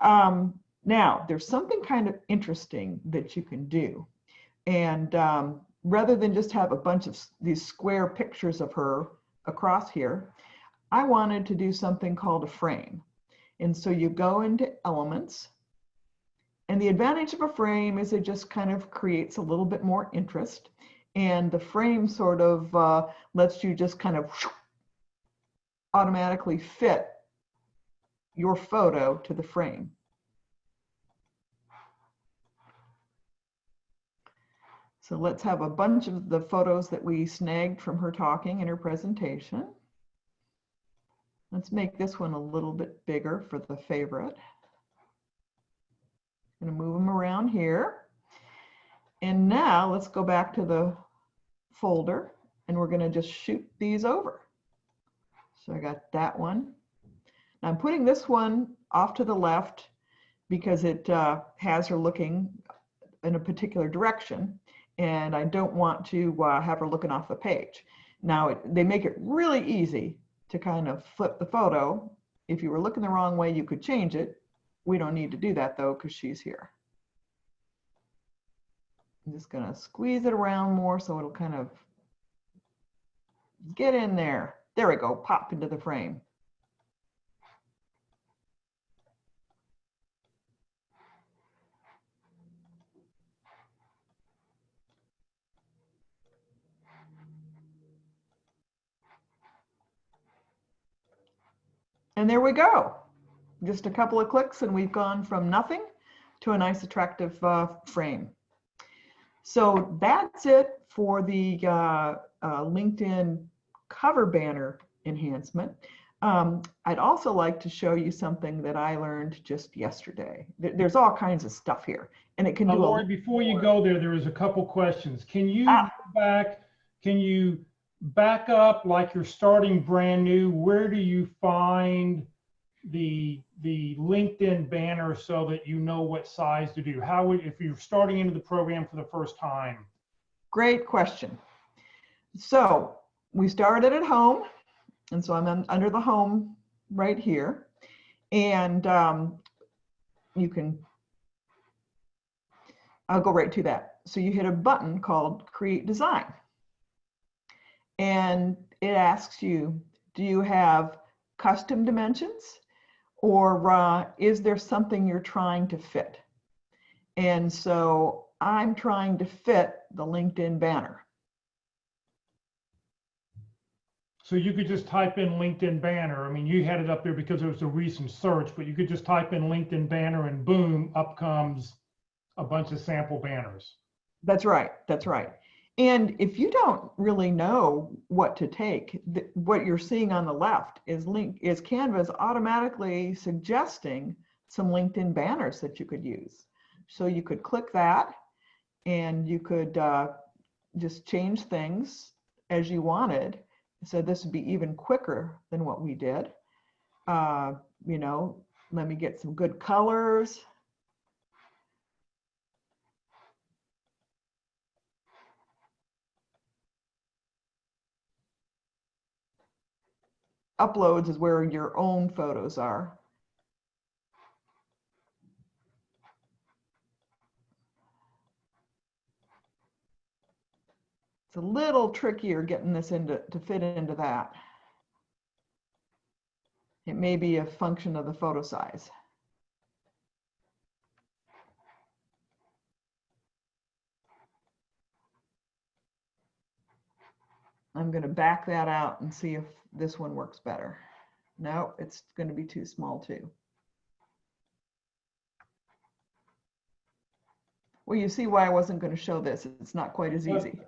Now, there's something kind of interesting that you can do. And rather than just have a bunch of these square pictures of her across here, I wanted to do something called a frame. And so you go into elements. And the advantage of a frame is it just kind of creates a little bit more interest. And the frame sort of lets you just kind of automatically fit your photo to the frame. So let's have a bunch of the photos that we snagged from her talking in her presentation. Let's make this one a little bit bigger for the favorite. I'm going to move them around here. And now let's go back to the folder and we're going to just shoot these over. So I got that one. Now I'm putting this one off to the left because it has her looking in a particular direction. And I don't want to have her looking off the page. Now, they make it really easy to kind of flip the photo. If you were looking the wrong way, you could change it. We don't need to do that though, because she's here. I'm just gonna squeeze it around more so it'll kind of get in there. There we go, pop into the frame. And there we go. Just a couple of clicks and we've gone from nothing to a nice attractive frame. So that's it for the LinkedIn cover banner enhancement. I'd also like to show you something that I learned just yesterday. There's all kinds of stuff here, and it can do. Lori, before you go there is a couple questions. Can you go back? Can you back up like you're starting brand new? Where do you find the LinkedIn banner so that you know what size to do? How would, if you're starting into the program for the first time? Great question. So we started at home, and so I'm under the home right here, and you can, I'll go right to that. So you hit a button called Create Design, and it asks you, do you have custom dimensions, or is there something you're trying to fit? And so I'm trying to fit the LinkedIn banner. So you could just type in LinkedIn banner. I mean, you had it up there because it was a recent search, but you could just type in LinkedIn banner and boom, up comes a bunch of sample banners. That's right. That's right. And if you don't really know what to take, what you're seeing on the left is Canva's automatically suggesting some LinkedIn banners that you could use. So you could click that and you could just change things as you wanted. So this would be even quicker than what we did. You know, let me get some good colors. Uploads is where your own photos are. It's a little trickier getting this to fit into that. It may be a function of the photo size. I'm going to back that out and see if this one works better. No, it's going to be too small too. Well, you see why I wasn't going to show this. It's not quite as easy.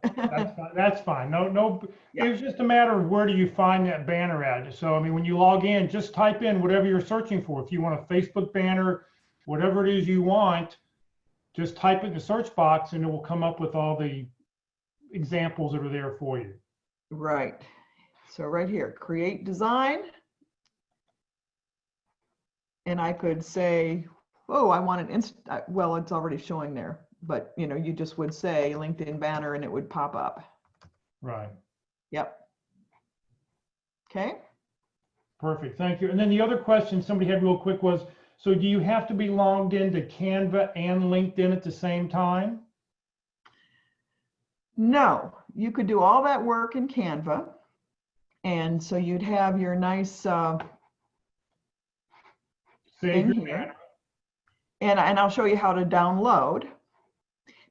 That's fine. No, Yeah. it's just a matter of where do you find that banner at. So, I mean, when you log in, just type in whatever you're searching for. If you want a Facebook banner, whatever it is you want, just type it in the search box and it will come up with all the examples that are there for you. Right. So right here, create design. And I could say, oh, I want an well, it's already showing there, but you know, you just would say LinkedIn banner and it would pop up. Right. Yep. Okay. Perfect. Thank you. And then the other question somebody had real quick was, so do you have to be logged into Canva and LinkedIn at the same time? No, you could do all that work in Canva. And so you'd have your nice Save thing your here. banner. And I'll show you how to download.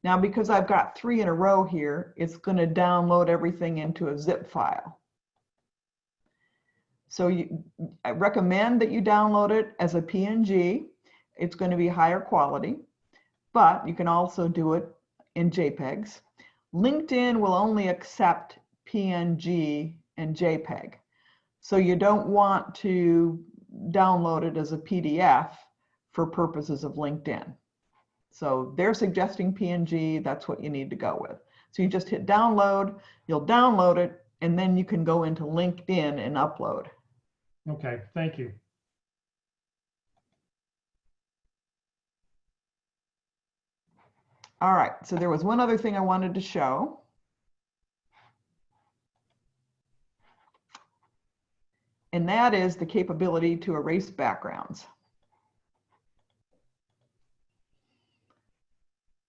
Now, because I've got 3 in a row here, it's going to download everything into a zip file. So I recommend that you download it as a PNG. It's going to be higher quality, but you can also do it in JPEGs. LinkedIn will only accept PNG and JPEG. So you don't want to download it as a PDF for purposes of LinkedIn. So they're suggesting PNG, that's what you need to go with. So you just hit download, you'll download it, and then you can go into LinkedIn and upload. Okay, thank you. All right, so there was one other thing I wanted to show. And that is the capability to erase backgrounds.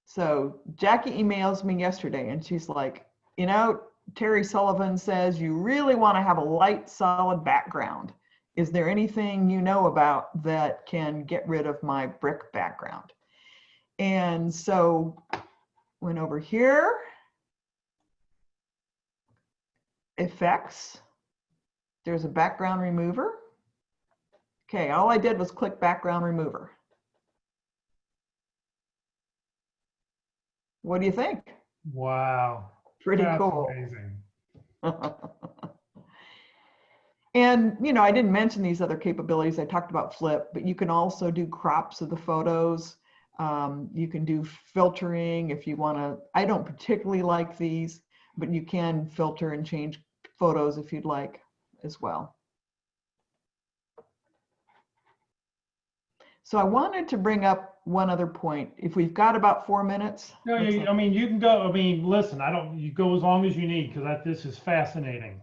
So Jackie emails me yesterday and she's like, you know, Terry Sullivan says you really want to have a light, solid background. Is there anything you know about that can get rid of my brick background? And so went over here, effects, there's a background remover. Okay, all I did was click background remover. What do you think? Wow. Pretty That's cool. amazing. And, you know, I didn't mention these other capabilities. I talked about flip, but you can also do crops of the photos. You can do filtering if you want to. I don't particularly like these, but you can filter and change photos if you'd like as well. So I wanted to bring up one other point. If we've got about 4 minutes. No, I mean, you can go. I mean, listen, you go as long as you need because this is fascinating.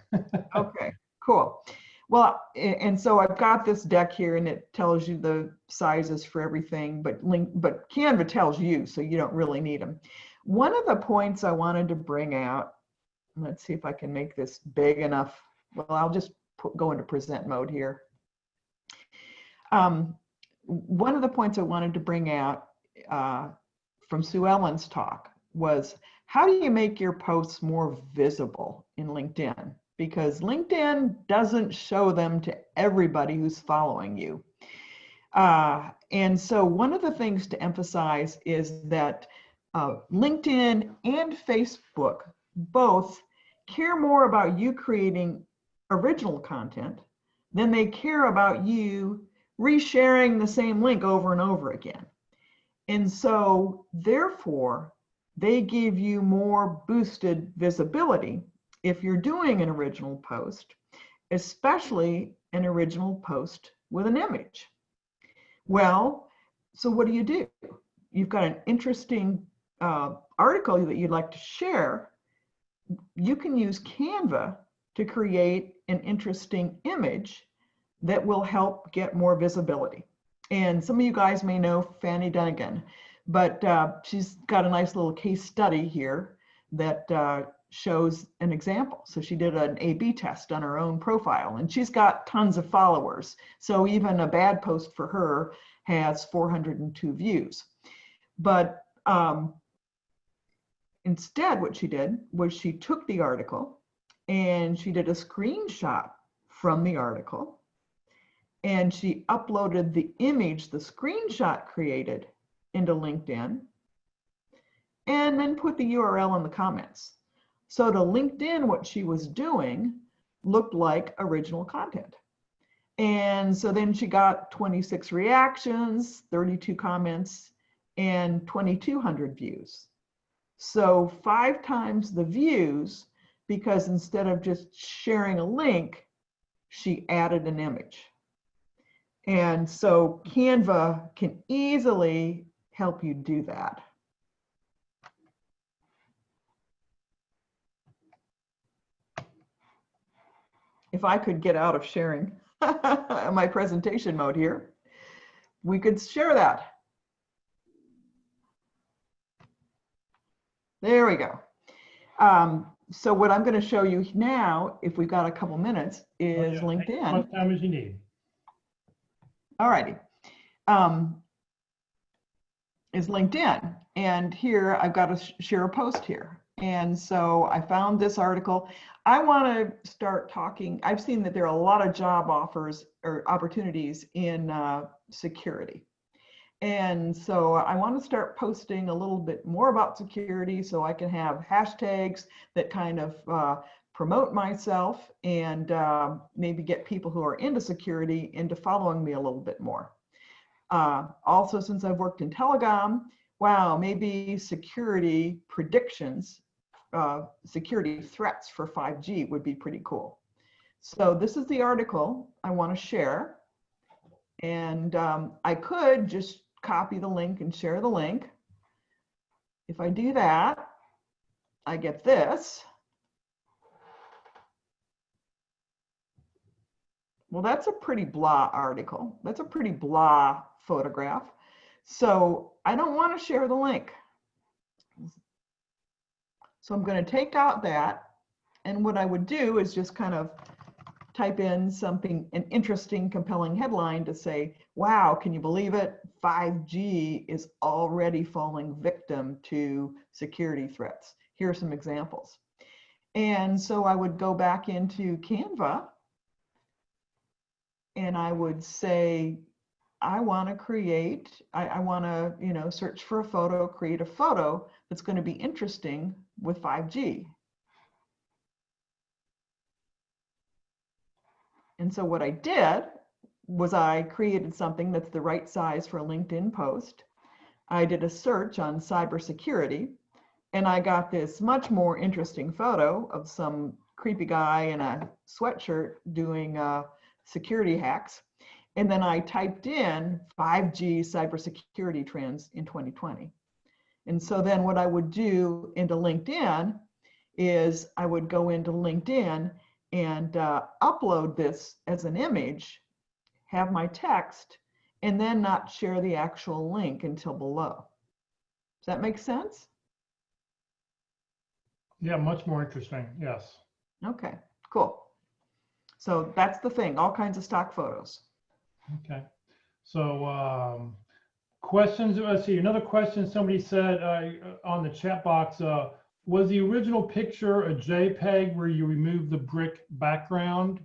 Okay, cool. Well, and so I've got this deck here and it tells you the sizes for everything, but Canva tells you, so you don't really need them. One of the points I wanted to bring out, let's see if I can make this big enough. Well, I'll just go into present mode here. One of the points I wanted to bring out from Sue Ellen's talk was, how do you make your posts more visible in LinkedIn? Because LinkedIn doesn't show them to everybody who's following you. And so one of the things to emphasize is that LinkedIn and Facebook both care more about you creating original content than they care about you resharing the same link over and over again. And so therefore, they give you more boosted visibility if you're doing an original post, especially an original post with an image. Well, so what do? You've got an interesting article that you'd like to share. You can use Canva to create an interesting image that will help get more visibility. And some of you guys may know Fanny Dunnigan, but she's got a nice little case study here that shows an example. So she did an A/B test on her own profile, and she's got tons of followers. So even a bad post for her has 402 views. But instead, what she did was she took the article and she did a screenshot from the article, and she uploaded the image the screenshot created into LinkedIn, and then put the URL in the comments. So to LinkedIn, what she was doing looked like original content. And so then she got 26 reactions, 32 comments, and 2,200 views. So 5 times the views, because instead of just sharing a link, she added an image. And so Canva can easily help you do that. If I could get out of sharing my presentation mode here, we could share that. There we go. So what I'm going to show you now, if we've got a couple minutes, is LinkedIn. Take as much time as you need. All righty. Is LinkedIn. And here I've got to share a post here. And so I found this article. I want to start talking. I've seen that there are a lot of job offers or opportunities in security. And so I want to start posting a little bit more about security so I can have hashtags that kind of promote myself and maybe get people who are into security into following me a little bit more. Also, since I've worked in telecom, wow, maybe security predictions, security threats for 5G would be pretty cool. So this is the article I want to share. And I could just copy the link and share the link. If I do that, I get this. Well, that's a pretty blah article. That's a pretty blah photograph. So I don't want to share the link. So I'm going to take out that. And what I would do is just kind of type in something, an interesting, compelling headline to say, wow, can you believe it? 5G is already falling victim to security threats. Here are some examples. And so I would go back into Canva and I would say, I want to create, I want to, search for a photo, create a photo that's going to be interesting with 5G. And so what I did was I created something that's the right size for a LinkedIn post. I did a search on cybersecurity, and I got this much more interesting photo of some creepy guy in a sweatshirt doing security hacks. And then I typed in 5G cybersecurity trends in 2020. And so then what I would do into LinkedIn is I would go into LinkedIn and upload this as an image, have my text, and then not share the actual link until below. Does that make sense? Yeah, much more interesting. Yes. Okay, cool. So that's the thing, all kinds of stock photos. Okay. So questions, let's see, another question somebody said on the chat box, was the original picture a JPEG where you remove the brick background?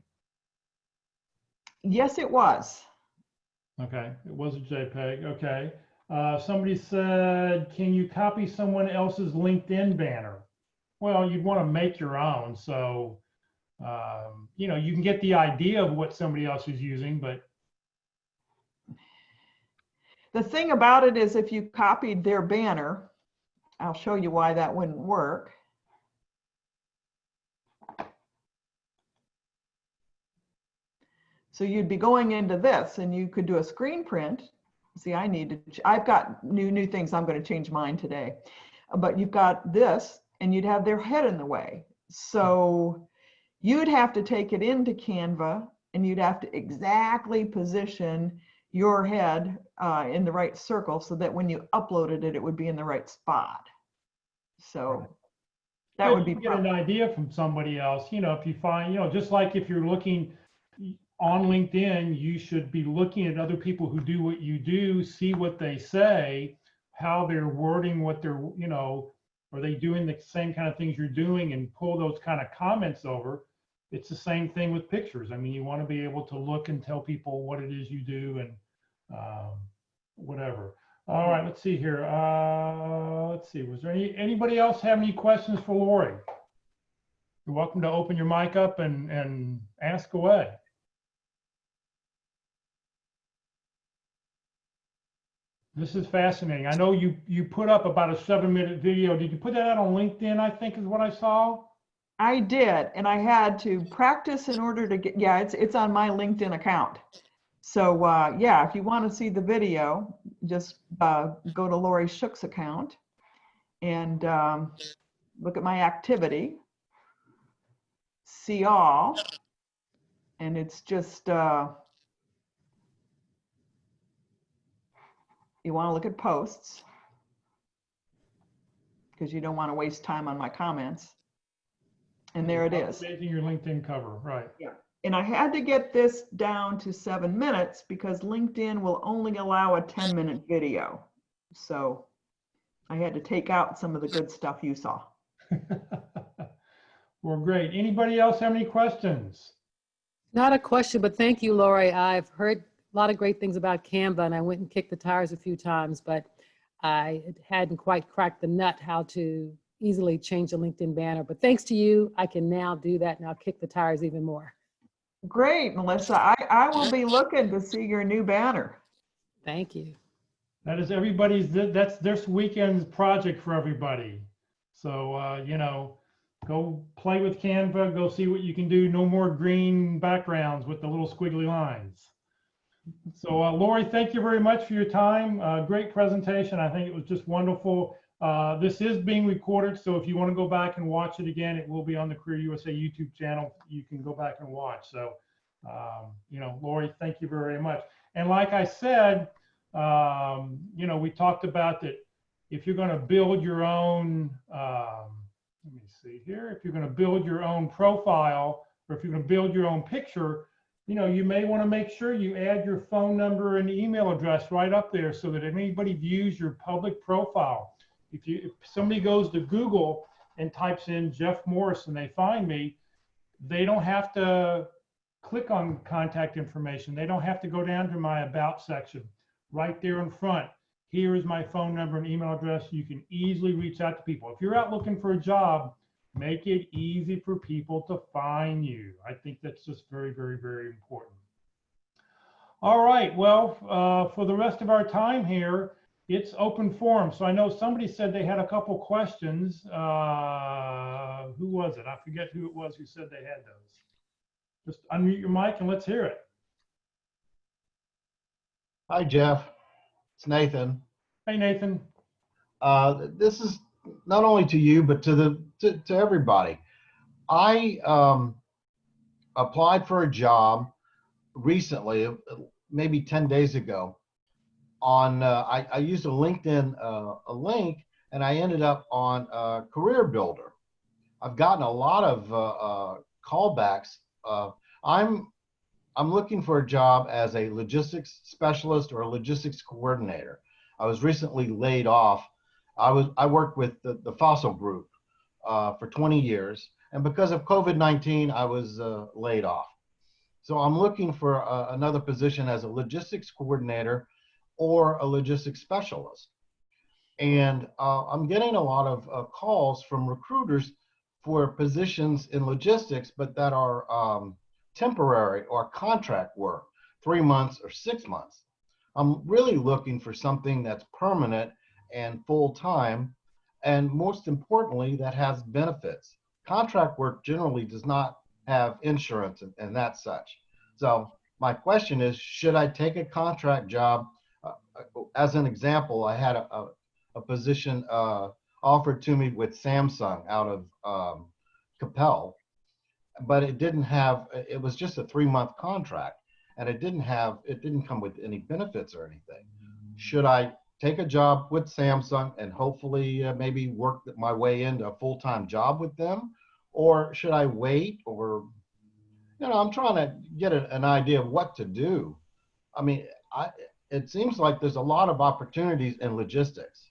Yes, it was. Okay, it was a JPEG. Okay. Somebody said, can you copy someone else's LinkedIn banner? Well, you'd want to make your own. So, you can get the idea of what somebody else is using, but. The thing about it is if you copied their banner, I'll show you why that wouldn't work. So you'd be going into this and you could do a screen print. See, I've got new things. I'm going to change mine today. But you've got this and you'd have their head in the way. So you'd have to take it into Canva and you'd have to exactly position your head in the right circle so that when you uploaded it, it would be in the right spot. So That would be Get an idea from somebody else, if you find, just like if you're looking on LinkedIn, you should be looking at other people who do what you do, see what they say, how they're wording what they're, are they doing the same kind of things you're doing, and pull those kind of comments over. It's the same thing with pictures. I mean, you want to be able to look and tell people what it is you do and whatever. All right, let's see here. Let's see, was there anybody else have any questions for Lori? You're welcome to open your mic up and ask away. This is fascinating. I know you put up about a 7-minute video. Did you put that out on LinkedIn, I think is what I saw? I did, and I had to practice in order to get, yeah, it's on my LinkedIn account. So yeah, if you want to see the video, just go to Lori Shook's account and look at my activity, see all, and it's just, you want to look at posts because you don't want to waste time on my comments. And there it is. Updating your LinkedIn cover, right. Yeah. And I had to get this down to 7 minutes because LinkedIn will only allow a 10-minute video. So I had to take out some of the good stuff you saw. Well, great. Anybody else have any questions? Not a question, but thank you, Lori. I've heard a lot of great things about Canva, and I went and kicked the tires a few times, but I hadn't quite cracked the nut how to easily change the LinkedIn banner. But thanks to you, I can now do that, and I'll kick the tires even more. Great, Melissa. I will be looking to see your new banner. Thank you. That is everybody's, that's this weekend's project for everybody. So, go play with Canva, go see what you can do. No more green backgrounds with the little squiggly lines. So, Lori, thank you very much for your time. Great presentation. I think it was just wonderful. This is being recorded, so if you want to go back and watch it again, it will be on the Career USA YouTube channel. You can go back and watch. So, Lori, thank you very much. And like I said, we talked about that if you're going to build your own, let me see here, if you're going to build your own profile, or if you're going to build your own picture, you may want to make sure you add your phone number and email address right up there so that if anybody views your public profile, if somebody goes to Google and types in Jeff Morris and they find me, they don't have to click on contact information. They don't have to go down to my about section. Right there in front, here is my phone number and email address. You can easily reach out to people. If you're out looking for a job, make it easy for people to find you. I think that's just very, very, very important. All right, well, for the rest of our time here, it's open forum. So I know somebody said they had a couple questions. Who was it? I forget who it was who said they had those. Just unmute your mic and let's hear it. Hi, Jeff. It's Nathan. Hey, Nathan. This is not only to you, but to everybody. I applied for a job recently, maybe 10 days ago. I used a LinkedIn a link, and I ended up on Career Builder. I've gotten a lot of callbacks. I'm looking for a job as a logistics specialist or a logistics coordinator. I was recently laid off. I worked with the Fossil Group for 20 years, and because of COVID-19, I was laid off. So I'm looking for another position as a logistics coordinator or a logistics specialist. And I'm getting a lot of calls from recruiters for positions in logistics, but that are temporary or contract work, 3 months or 6 months. I'm really looking for something that's permanent and full-time, and most importantly, that has benefits. Contract work generally does not have insurance and that such. So my question is, should I take a contract job? As an example, I had a position offered to me with Samsung out of Capel, but it didn't have, it was just a 3-month contract, and it didn't come with any benefits or anything. Should I take a job with Samsung and hopefully maybe work my way into a full-time job with them? Or should I wait? Or, I'm trying to get an idea of what to do. I mean, it seems like there's a lot of opportunities in logistics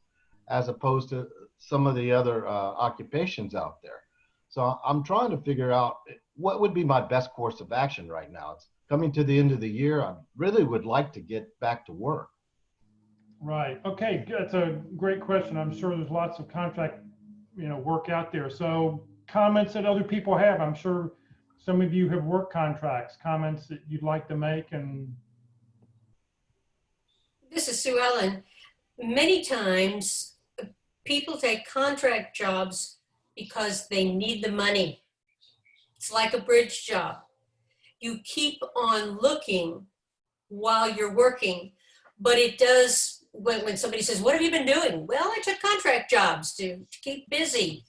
as opposed to some of the other occupations out there. So I'm trying to figure out what would be my best course of action right now. It's coming to the end of the year. I really would like to get back to work. Right. Okay. That's a great question. I'm sure there's lots of contract, work out there. So comments that other people have. I'm sure some of you have work contracts. Comments that you'd like to make. And This is Sue Ellen. Many times people take contract jobs because they need the money. It's like a bridge job. You keep on looking while you're working, but it does, when somebody says, what have you been doing? Well, I took contract jobs to keep busy.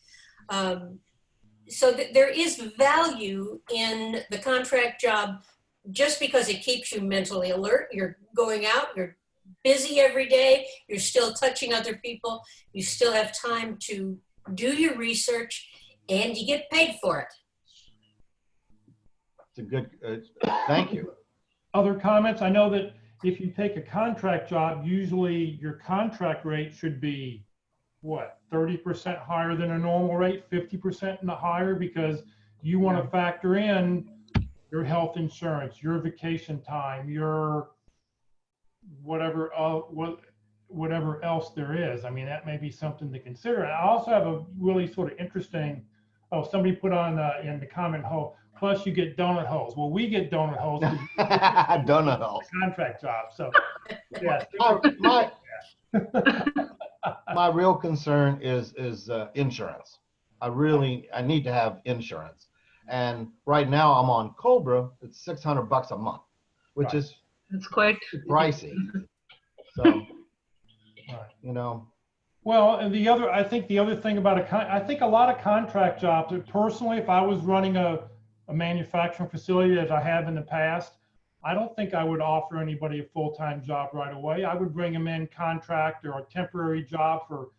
So there is value in the contract job just because it keeps you mentally alert. You're going out, you're busy every day, you're still touching other people, you still have time to do your research, and you get paid for it. It's a good, thank you. other comments? I know that if you take a contract job, usually your contract rate should be what, 30% higher than a normal rate, 50% higher, because you want to factor in your health insurance, your vacation time, your whatever else there is. I mean, that may be something to consider. And I also have a really sort of interesting, somebody put on in the comment hole, plus you get donut holes. Well, we get donut holes. Donut holes. Contract job. So, yeah. My real concern is insurance. I need to have insurance. And right now I'm on Cobra. It's $600 a month, which is it's quite pricey. So, Well, and I think the other thing about I think a lot of contract jobs, personally, if I was running a manufacturing facility as I have in the past, I don't think I would offer anybody a full-time job right away. I would bring them in contract or a temporary job for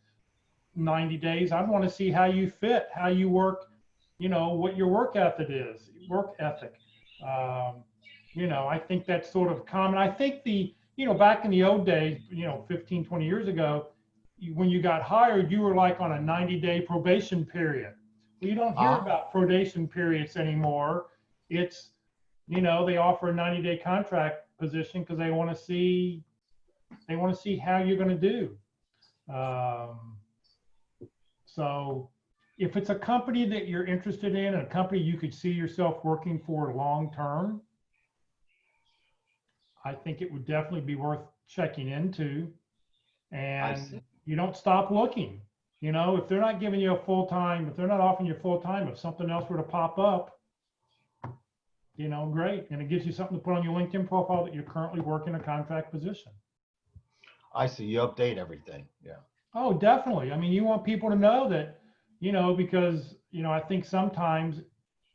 90 days. I'd want to see how you fit, how you work, what your work ethic is, I think that's sort of common. I think back in the old days, 15, 20 years ago, when you got hired, you were like on a 90-day probation period. Well, you don't hear about probation periods anymore. It's, they offer a 90-day contract position because they want to see how you're going to do. So if it's a company that you're interested in, a company you could see yourself working for long term, I think it would definitely be worth checking into. And you don't stop looking. If they're not giving you a full-time, if they're not offering you full-time, if something else were to pop up, great. And it gives you something to put on your LinkedIn profile that you're currently working a contract position. I see. You update everything. Yeah. Oh, definitely. I mean, you want people to know that, because, I think sometimes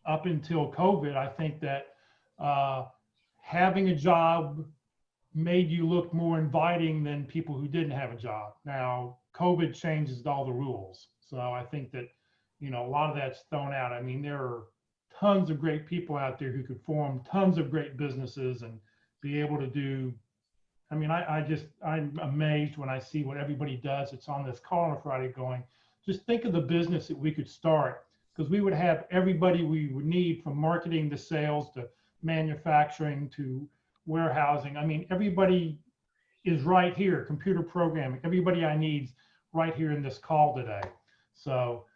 up until COVID, I think that having a job made you look more inviting than people who didn't have a job. Now, COVID changes all the rules. So I think that, a lot of that's thrown out. I mean, there are tons of great people out there who could form tons of great businesses and be able to do. I mean, I'm amazed when I see what everybody does. It's on this call on a Friday going, just think of the business that we could start, because we would have everybody we would need, from marketing to sales to manufacturing to warehousing. I mean, everybody is right here, computer programming, everybody I need's right here in this call today. So,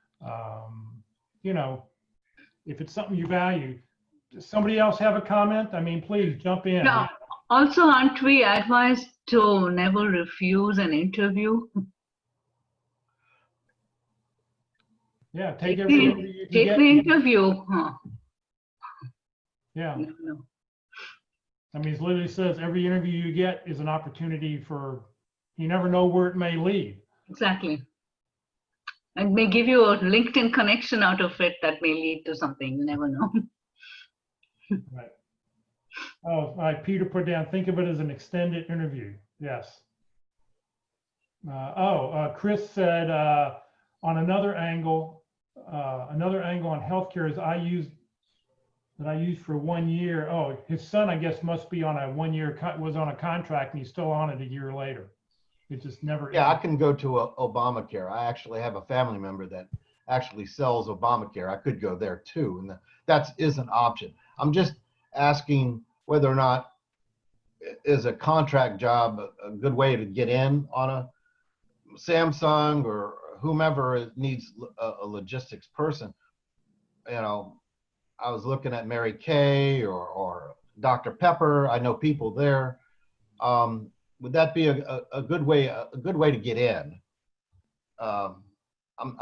if it's something you value, does somebody else have a comment? I mean, please jump in. Yeah. Also, aren't we advised to never refuse an interview? Yeah, take every interview you can Take get. the interview. Huh. Yeah. No. I mean, it literally says every interview you get is an opportunity for, you never know where it may lead. Exactly. And may give you a LinkedIn connection out of it that may lead to something. You never know. Right. Oh, Peter put down, think of it as an extended interview. Yes. Chris said on another angle on healthcare is I used for 1 year. Oh, his son, I guess, must be on a 1 year, was on a contract and he's still on it a year later. It just never. Yeah, I can go to Obamacare. I actually have a family member that actually sells Obamacare. I could go there too, and that is an option. I'm just asking whether or not is a contract job a good way to get in on a Samsung or whomever needs a logistics person. You know, I was looking at Mary Kay or Dr. Pepper. I know people there. Would that be a good way to get in?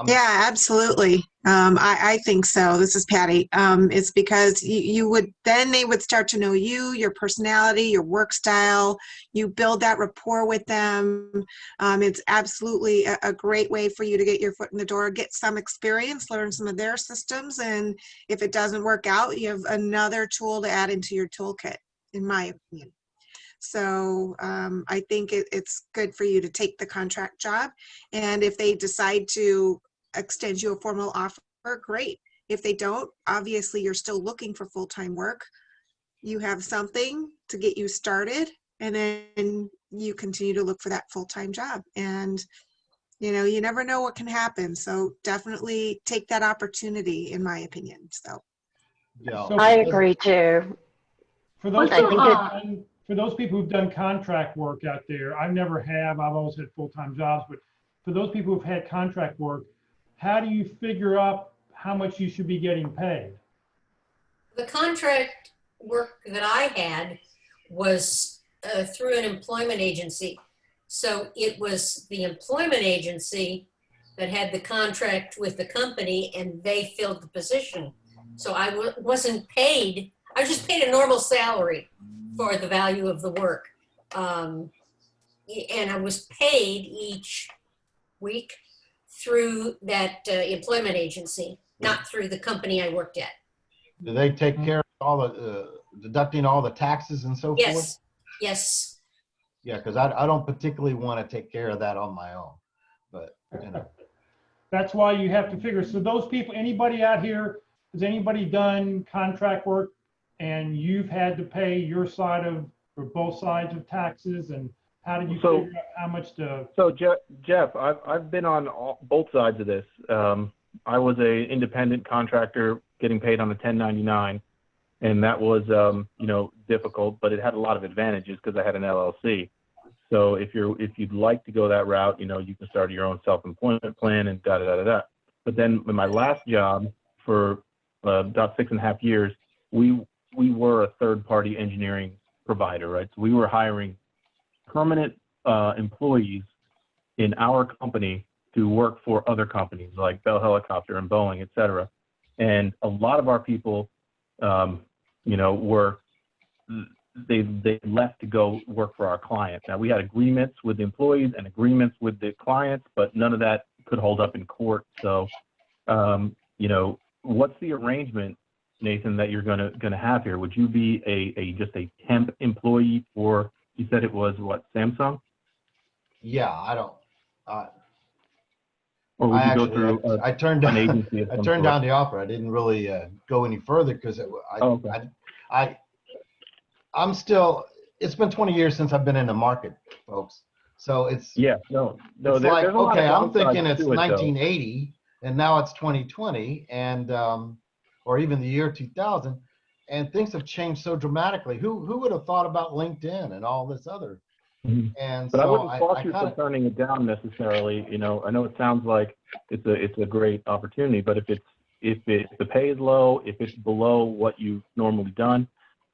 Yeah, absolutely. I think so. This is Patty. It's because you would, then they would start to know you, your personality, your work style. You build that rapport with them. It's absolutely a great way for you to get your foot in the door, get some experience, learn some of their systems. And if it doesn't work out, you have another tool to add into your toolkit, in my opinion. So I think it's good for you to take the contract job. And if they decide to extend you a formal offer, great. If they don't, obviously you're still looking for full-time work. You have something to get you started, and then you continue to look for that full-time job. And you know, you never know what can happen. So definitely take that opportunity, in my opinion. So yeah, I agree too. For those I think for those people who've done contract work out there, I never have. I've always had full-time jobs, but for those people who've had contract work, how do you figure out how much you should be getting paid? The contract work that I had was through an employment agency. So it was the employment agency that had the contract with the company, and they filled the position. So I wasn't paid. I was just paid a normal salary for the value of the work. And I was paid each week through that employment agency, not through the company I worked at. Do they take care of all the deducting all the taxes and so Yes. forth? Yes. Yeah, because I don't particularly want to take care of that on my own, but you know. That's why you have to figure. So those people, anybody out here, has anybody done contract work and you've had to pay your side of, or both sides of taxes, and how did you figure out how much to? So Jeff, I've been on both sides of this. I was a independent contractor getting paid on a 1099, and that was you know, difficult, but it had a lot of advantages because I had an LLC. So if you'd like to go that route, you know, you can start your own self-employment plan and da-da-da-da-da. But then in my last job for about 6.5 years, we were a third-party engineering provider, right? So we were hiring permanent employees in our company to work for other companies like Bell Helicopter and Boeing, et cetera. And a lot of our people, you know, they left to go work for our clients. Now, we had agreements with the employees and agreements with the clients, but none of that could hold up in court. So, you know, what's the arrangement, Nathan, that you're gonna have here? Would you be just a temp employee for, you said it was what, Samsung? Yeah, I don't. Or would you go through I turned down an agency of I some turned sort? down the offer. I didn't really go any further because I'm still. It's been 20 years since I've been in the market, folks. So it's no. It's like, there's a lot of okay, I'm downsides thinking it's to it, though. 1980, and now it's 2020, and or even the year 2000, and things have changed so dramatically. Who would have thought about LinkedIn and all this other? Mm-hmm. And but so I wouldn't fault you for turning it down necessarily. You know, I know it sounds like it's a great opportunity, but if the pay is low, if it's below what you've normally done,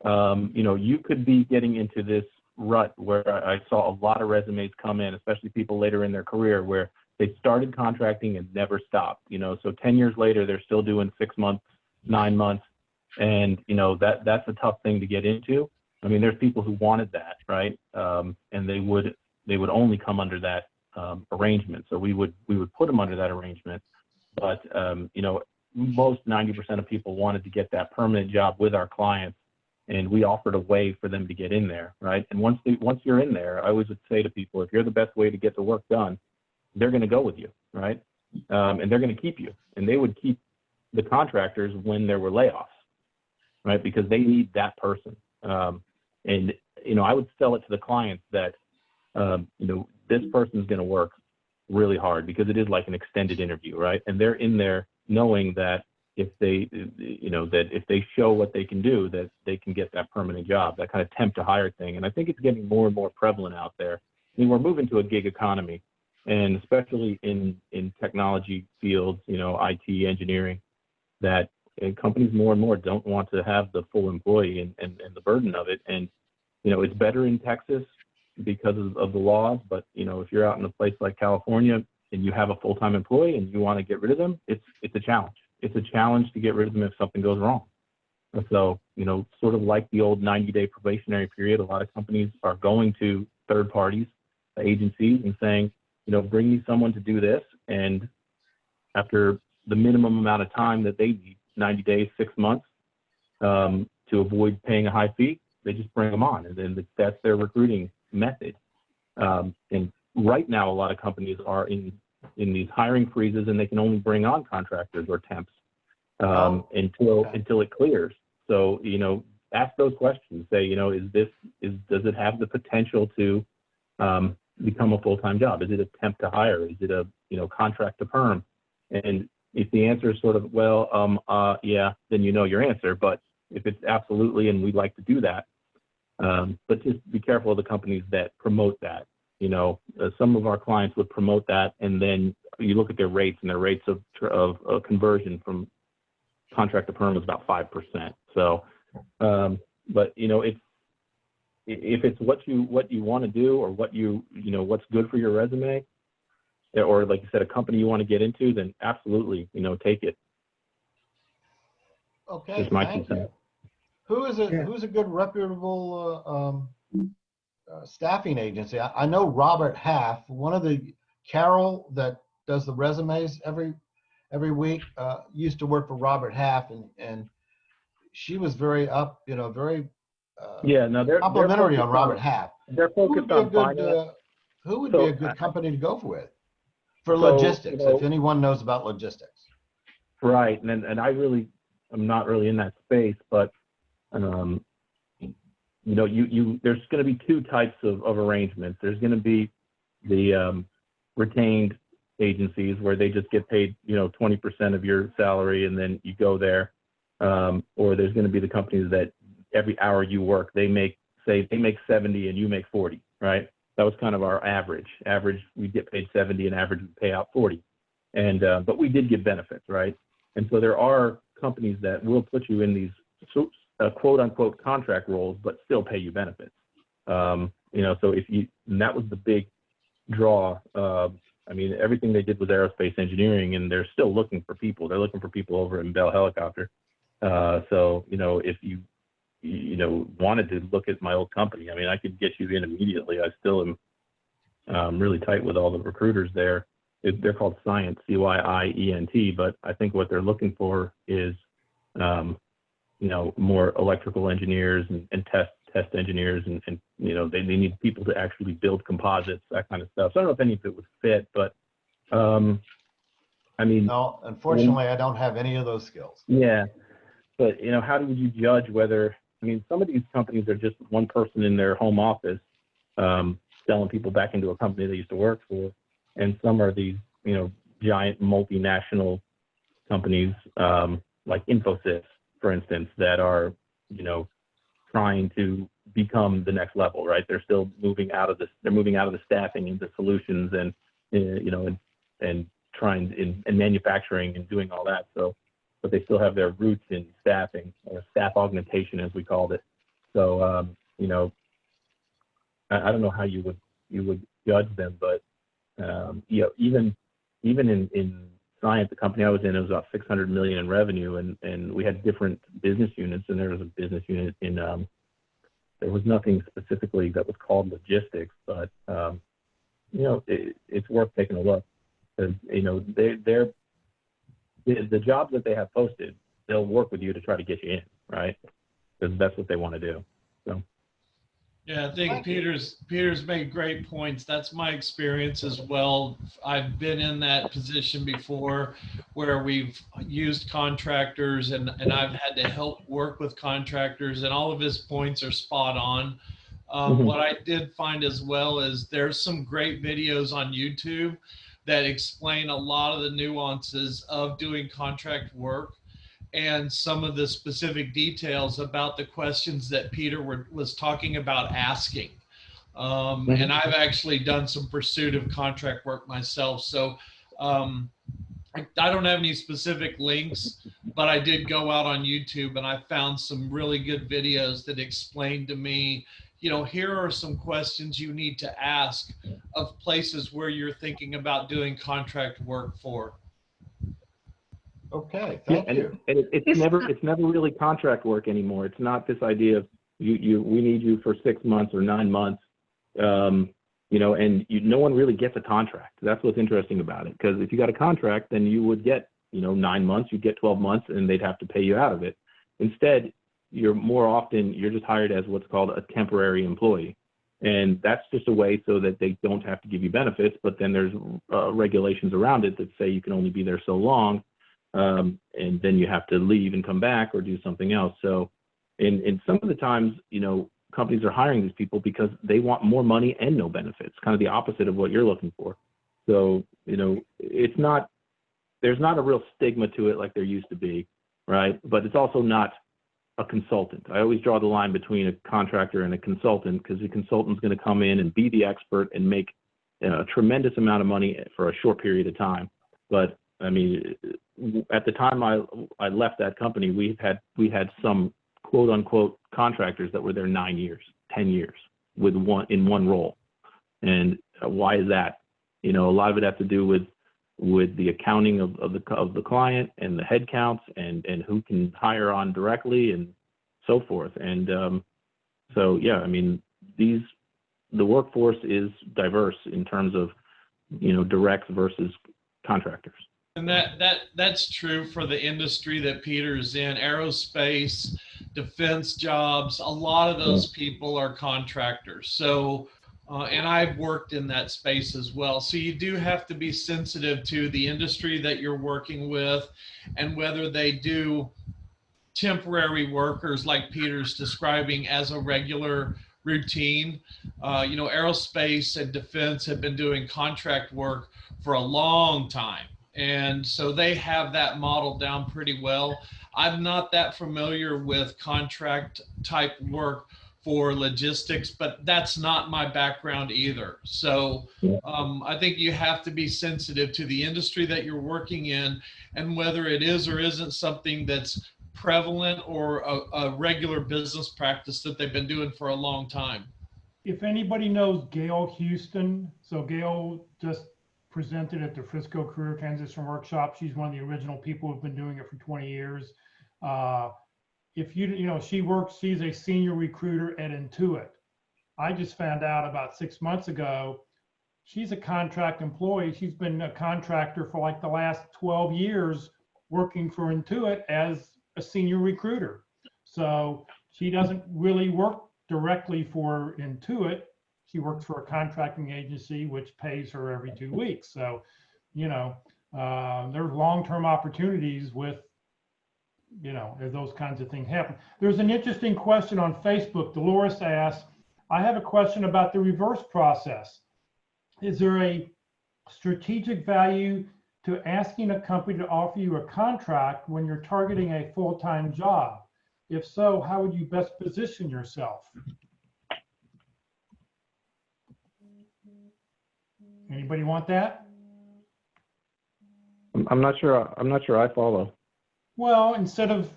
you know, you could be getting into this rut where I saw a lot of resumes come in, especially people later in their career, where they started contracting and never stopped. You know, so 10 years later, they're still doing 6 months, 9 months, and you know that's a tough thing to get into. I mean, there's people who wanted that, right? And they would only come under that arrangement. So we would put them under that arrangement. But you know, most 90% of people wanted to get that permanent job with our clients and we offered a way for them to get in there, right? And once you're in there, I always would say to people, if you're the best way to get the work done, they're going to go with you, right? And they're going to keep you, and they would keep the contractors when there were layoffs, right? Because they need that person. And, you know, I would sell it to the clients that, you know, this person's going to work really hard because it is like an extended interview, right? And they're in there knowing that if they, you know, that if they show what they can do, that they can get that permanent job, that kind of temp to hire thing. And I think it's getting more and more prevalent out there. I mean, we're moving to a gig economy, and especially in technology fields, you know, IT, engineering, that companies more and more don't want to have the full employee and the burden of it. And, you know, it's better in Texas because of the laws, but, you know, if you're out in a place like California and you have a full-time employee and you want to get rid of them, it's a challenge. It's a challenge to get rid of them if something goes wrong. And so, you know, sort of like the old 90-day probationary period, a lot of companies are going to third parties, agencies, and saying, you know, bring me someone to do this. And after the minimum amount of time that they need, 90 days, 6 months, to avoid paying a high fee, they just bring them on. And then that's their recruiting method. And right now, a lot of companies are in these hiring freezes, and they can only bring on contractors or temps until it clears. So, you know, ask those questions. Say, you know, does it have the potential to become a full-time job? Is it a temp to hire? Is it a, you know, contract to perm? And if the answer is sort of, well, yeah, then you know your answer. But if it's absolutely, and we'd like to do that, but just be careful of the companies that promote that. You know, some of our clients would promote that, and then you look at their rates, and their rates of conversion from contract to perm is about 5%. So, but you know, if it's what you want to do, or what you know what's good for your resume, or like you said, a company you want to get into, then absolutely, you know, take it. Okay, Just my thank two you. cents. Who's a good reputable staffing agency? I know Robert Half, one of the Carol that does the resumes every week, used to work for Robert Half, and she was very yeah, no, they're complimentary focused on Robert Half. They're focused on finance. Who would be a good company to go with for logistics, you know, if anyone knows about logistics? Right, and I'm not really in that space, but you know, there's going to be two types of arrangements. There's going to be the retained agencies where they just get paid, you know, 20% of your salary, and then you go there. Or there's going to be the companies that every hour you work, they make 70 and you make 40, right? That was kind of our average. We get paid 70, and average we pay out 40. And but we did give benefits, right? And so there are companies that will put you in these quote unquote contract roles, but still pay you benefits. You know, so and that was the big draw. I mean, everything they did was aerospace engineering, and they're still looking for people. They're looking for people over in Bell Helicopter. So, you know, if you wanted to look at my old company, I mean, I could get you in immediately. I still am really tight with all the recruiters there. They're called Cyient, Cyient, but I think what they're looking for is, you know, more electrical engineers and test engineers, and you know, they need people to actually build composites, that kind of stuff. So I don't know if any of it would fit, but I mean, no, unfortunately, I don't have any of those skills. Yeah, but you know, how would you judge whether? I mean, some of these companies are just one person in their home office selling people back into a company they used to work for, and some are these, you know, giant multinational companies like Infosys, for instance, that are, you know, trying to become the next level, right? They're still moving out of the staffing into solutions, and you know, and trying in manufacturing and doing all that. So, but they still have their roots in staffing, or staff augmentation, as we called it. So, you know, I don't know how you would judge them, but you know, even in Cyient, the company I was in, it was about 600 million in revenue, and we had different business units, and there was a business unit in there was nothing specifically that was called logistics, but you know, it's worth taking a look, because you know, the jobs that they have posted, they'll work with you to try to get you in, right? Because because that's what they want to do. So. Yeah, I think Peter's made great points. That's my experience as well. I've been in that position before where we've used contractors and I've had to help work with contractors, and all of his points are spot on. What I did find as well is there's some great videos on YouTube that explain a lot of the nuances of doing contract work and some of the specific details about the questions that Peter was talking about asking. And I've actually done some pursuit of contract work myself. So I don't have any specific links, but I did go out on YouTube and I found some really good videos that explained to me, here are some questions you need to ask of places where you're thinking about doing contract work for. Okay, thank you. And it's never really contract work anymore. It's not this idea of we need you for 6 months or 9 months, and no one really gets a contract. That's what's interesting about it. Because if you got a contract, then you would get 9 months, you'd get 12 months, and they'd have to pay you out of it. Instead, you're just hired as what's called a temporary employee. And that's just a way so that they don't have to give you benefits, but then there's regulations around it that say you can only be there so long. And then you have to leave and come back or do something else. So in some of the times, companies are hiring these people because they want more money and no benefits, kind of the opposite of what you're looking for. So, there's not a real stigma to it like there used to be, right? But it's also not a consultant. I always draw the line between a contractor and a consultant, because the consultant's going to come in and be the expert and make a tremendous amount of money for a short period of time. But I mean, at the time I left that company, we had some quote unquote contractors that were there 9 years, 10 years in one role. And why is that? A lot of it has to do with the accounting of the client and the head counts and who can hire on directly and so forth. And so, yeah, I mean, the workforce is diverse in terms of, directs versus contractors. And that's true for the industry that Peter's in. Aerospace, defense jobs, a lot of those people are contractors. So, and I've worked in that space as well. So you do have to be sensitive to the industry that you're working with and whether they do temporary workers like Peter's describing as a regular routine. Aerospace and defense have been doing contract work for a long time. And so they have that model down pretty well. I'm not that familiar with contract type work for logistics, but that's not my background either. So I think you have to be sensitive to the industry that you're working in and whether it is or isn't something that's prevalent or a regular business practice that they've been doing for a long time. If anybody knows Gail Houston, so Gail just presented at the Frisco Career Transition Workshop. She's one of the original people who've been doing it for 20 years. If she's a senior recruiter at Intuit. I just found out about 6 months ago, she's a contract employee. She's been a contractor for like the last 12 years working for Intuit as a senior recruiter. So she doesn't really work directly for Intuit. She works for a contracting agency, which pays her every 2 weeks. So, there's long-term opportunities with, if those kinds of things happen. There's an interesting question on Facebook. Dolores asks, I have a question about the reverse process. Is there a strategic value to asking a company to offer you a contract when you're targeting a full-time job? If so, how would you best position yourself? Anybody want that? I'm not sure I follow. Well, instead of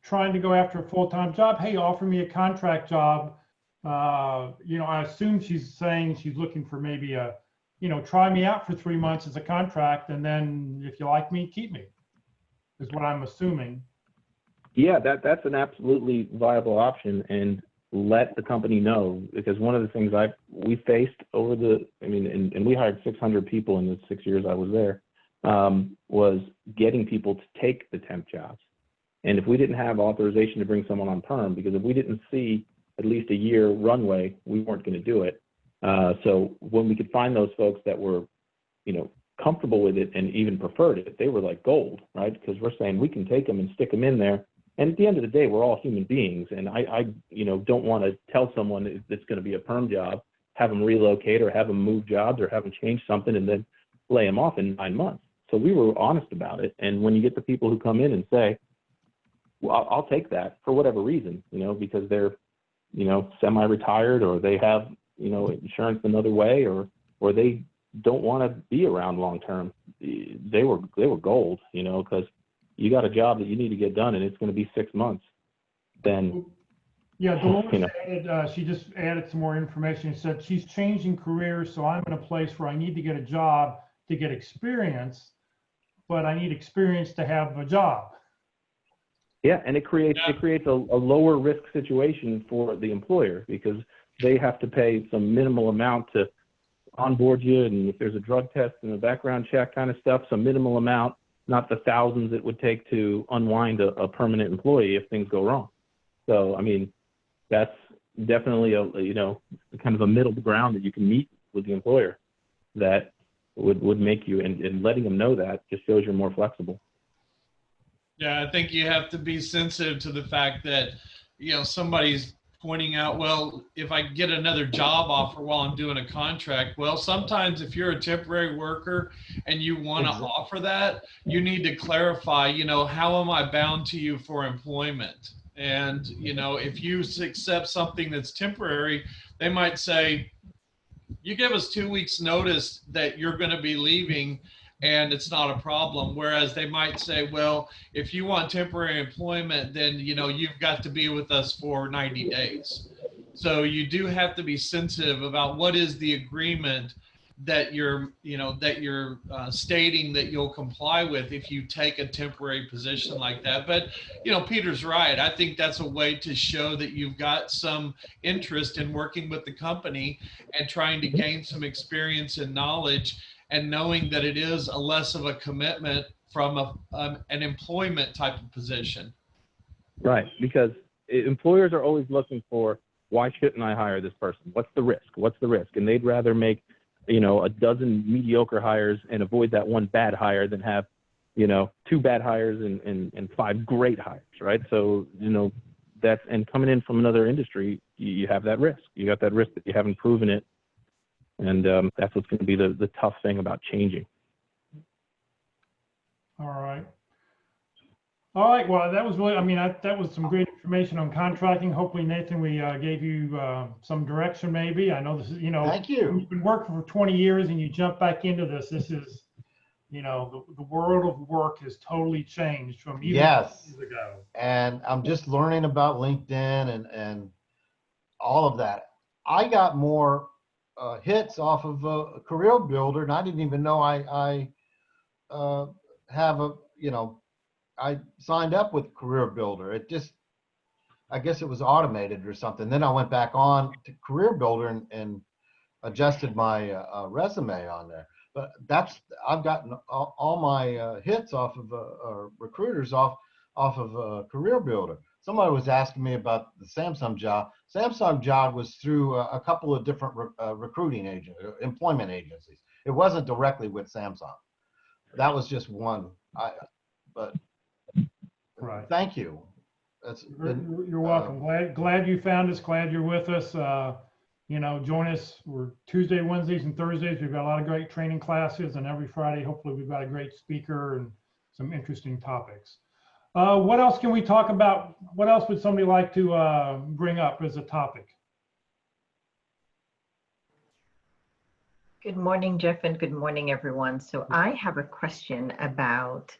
trying to go after a full-time job, hey, offer me a contract job. I assume she's saying she's looking for maybe try me out for 3 months as a contract, and then if you like me, keep me, is what I'm assuming. Yeah, that's an absolutely viable option, and let the company know, because one of the things we faced and we hired 600 people in the 6 years I was there, was getting people to take the temp jobs. And if we didn't have authorization to bring someone on perm, because if we didn't see at least a year runway, we weren't going to do it. So when we could find those folks that were, comfortable with it and even preferred it, they were like gold, right? Because we're saying we can take them and stick them in there. And at the end of the day, we're all human beings. And I don't want to tell someone it's going to be a perm job, have them relocate or have them move jobs or have them change something and then lay them off in 9 months. So we were honest about it. And when you get the people who come in and say, well, I'll take that for whatever reason, because they're, semi-retired or they have, insurance another way or they don't want to be around long-term, they were gold, because you got a job that you need to get done and it's going to be 6 months. Then, yeah, Dolores added, she just added some more information. She said she's changing careers, so I'm in a place where I need to get a job to get experience, but I need experience to have a job. Yeah, and it creates a lower risk situation for the employer because they have to pay some minimal amount to onboard you, and if there's a drug test and a background check kind of stuff, some minimal amount, not the thousands it would take to unwind a permanent employee if things go wrong. So, I mean, that's definitely a kind of a middle ground that you can meet with the employer that would make you, and letting them know that just shows you're more flexible. Yeah, I think you have to be sensitive to the fact that, somebody's pointing out, well, if I get another job offer while I'm doing a contract, well, sometimes if you're a temporary worker and you want to offer that, you need to clarify, how am I bound to you for employment? And, if you accept something that's temporary, they might say, you give us 2 weeks notice that you're going to be leaving and it's not a problem. Whereas they might say, well, if you want temporary employment, then, you've got to be with us for 90 days. So you do have to be sensitive about what is the agreement that you're stating that you'll comply with if you take a temporary position like that. But, Peter's right. I think that's a way to show that you've got some interest in working with the company and trying to gain some experience and knowledge, and knowing that it is a less of a commitment from an employment type of position. Right, because employers are always looking for, why shouldn't I hire this person? What's the risk? What's the risk? And they'd rather make, a dozen mediocre hires and avoid that one bad hire than have, 2 bad hires and 5 great hires, right? So, that's, and coming in from another industry, you have that risk. You got that risk that you haven't proven it. And that's what's going to be the tough thing about changing. All right. Well, that was really, that was some great information on contracting. Hopefully, Nathan, we gave you some direction maybe. I know this is, Thank you. You've been working for 20 years and you jump back into this. This is, the world of work has totally changed from even years ago. And I'm just learning about LinkedIn and all of that. I got more hits off of a Career Builder, and I didn't even know I have I signed up with Career Builder. It just, I guess it was automated or something. Then I went back on to Career Builder and adjusted my resume on there. But I've gotten all my hits off of recruiters off of Career Builder. Somebody was asking me about the Samsung job. Samsung job was through a couple of different employment agencies. It wasn't directly with Samsung. That was just one. But right. Thank you. You're welcome. Glad you found us. Glad you're with us. Join us. We're Tuesday, Wednesdays, and Thursdays. We've got a lot of great training classes, and every Friday, hopefully, we've got a great speaker and some interesting topics. What else can we talk about? What else would somebody like to bring up as a topic? Good morning, Jeff, and good morning, everyone. So I have a question about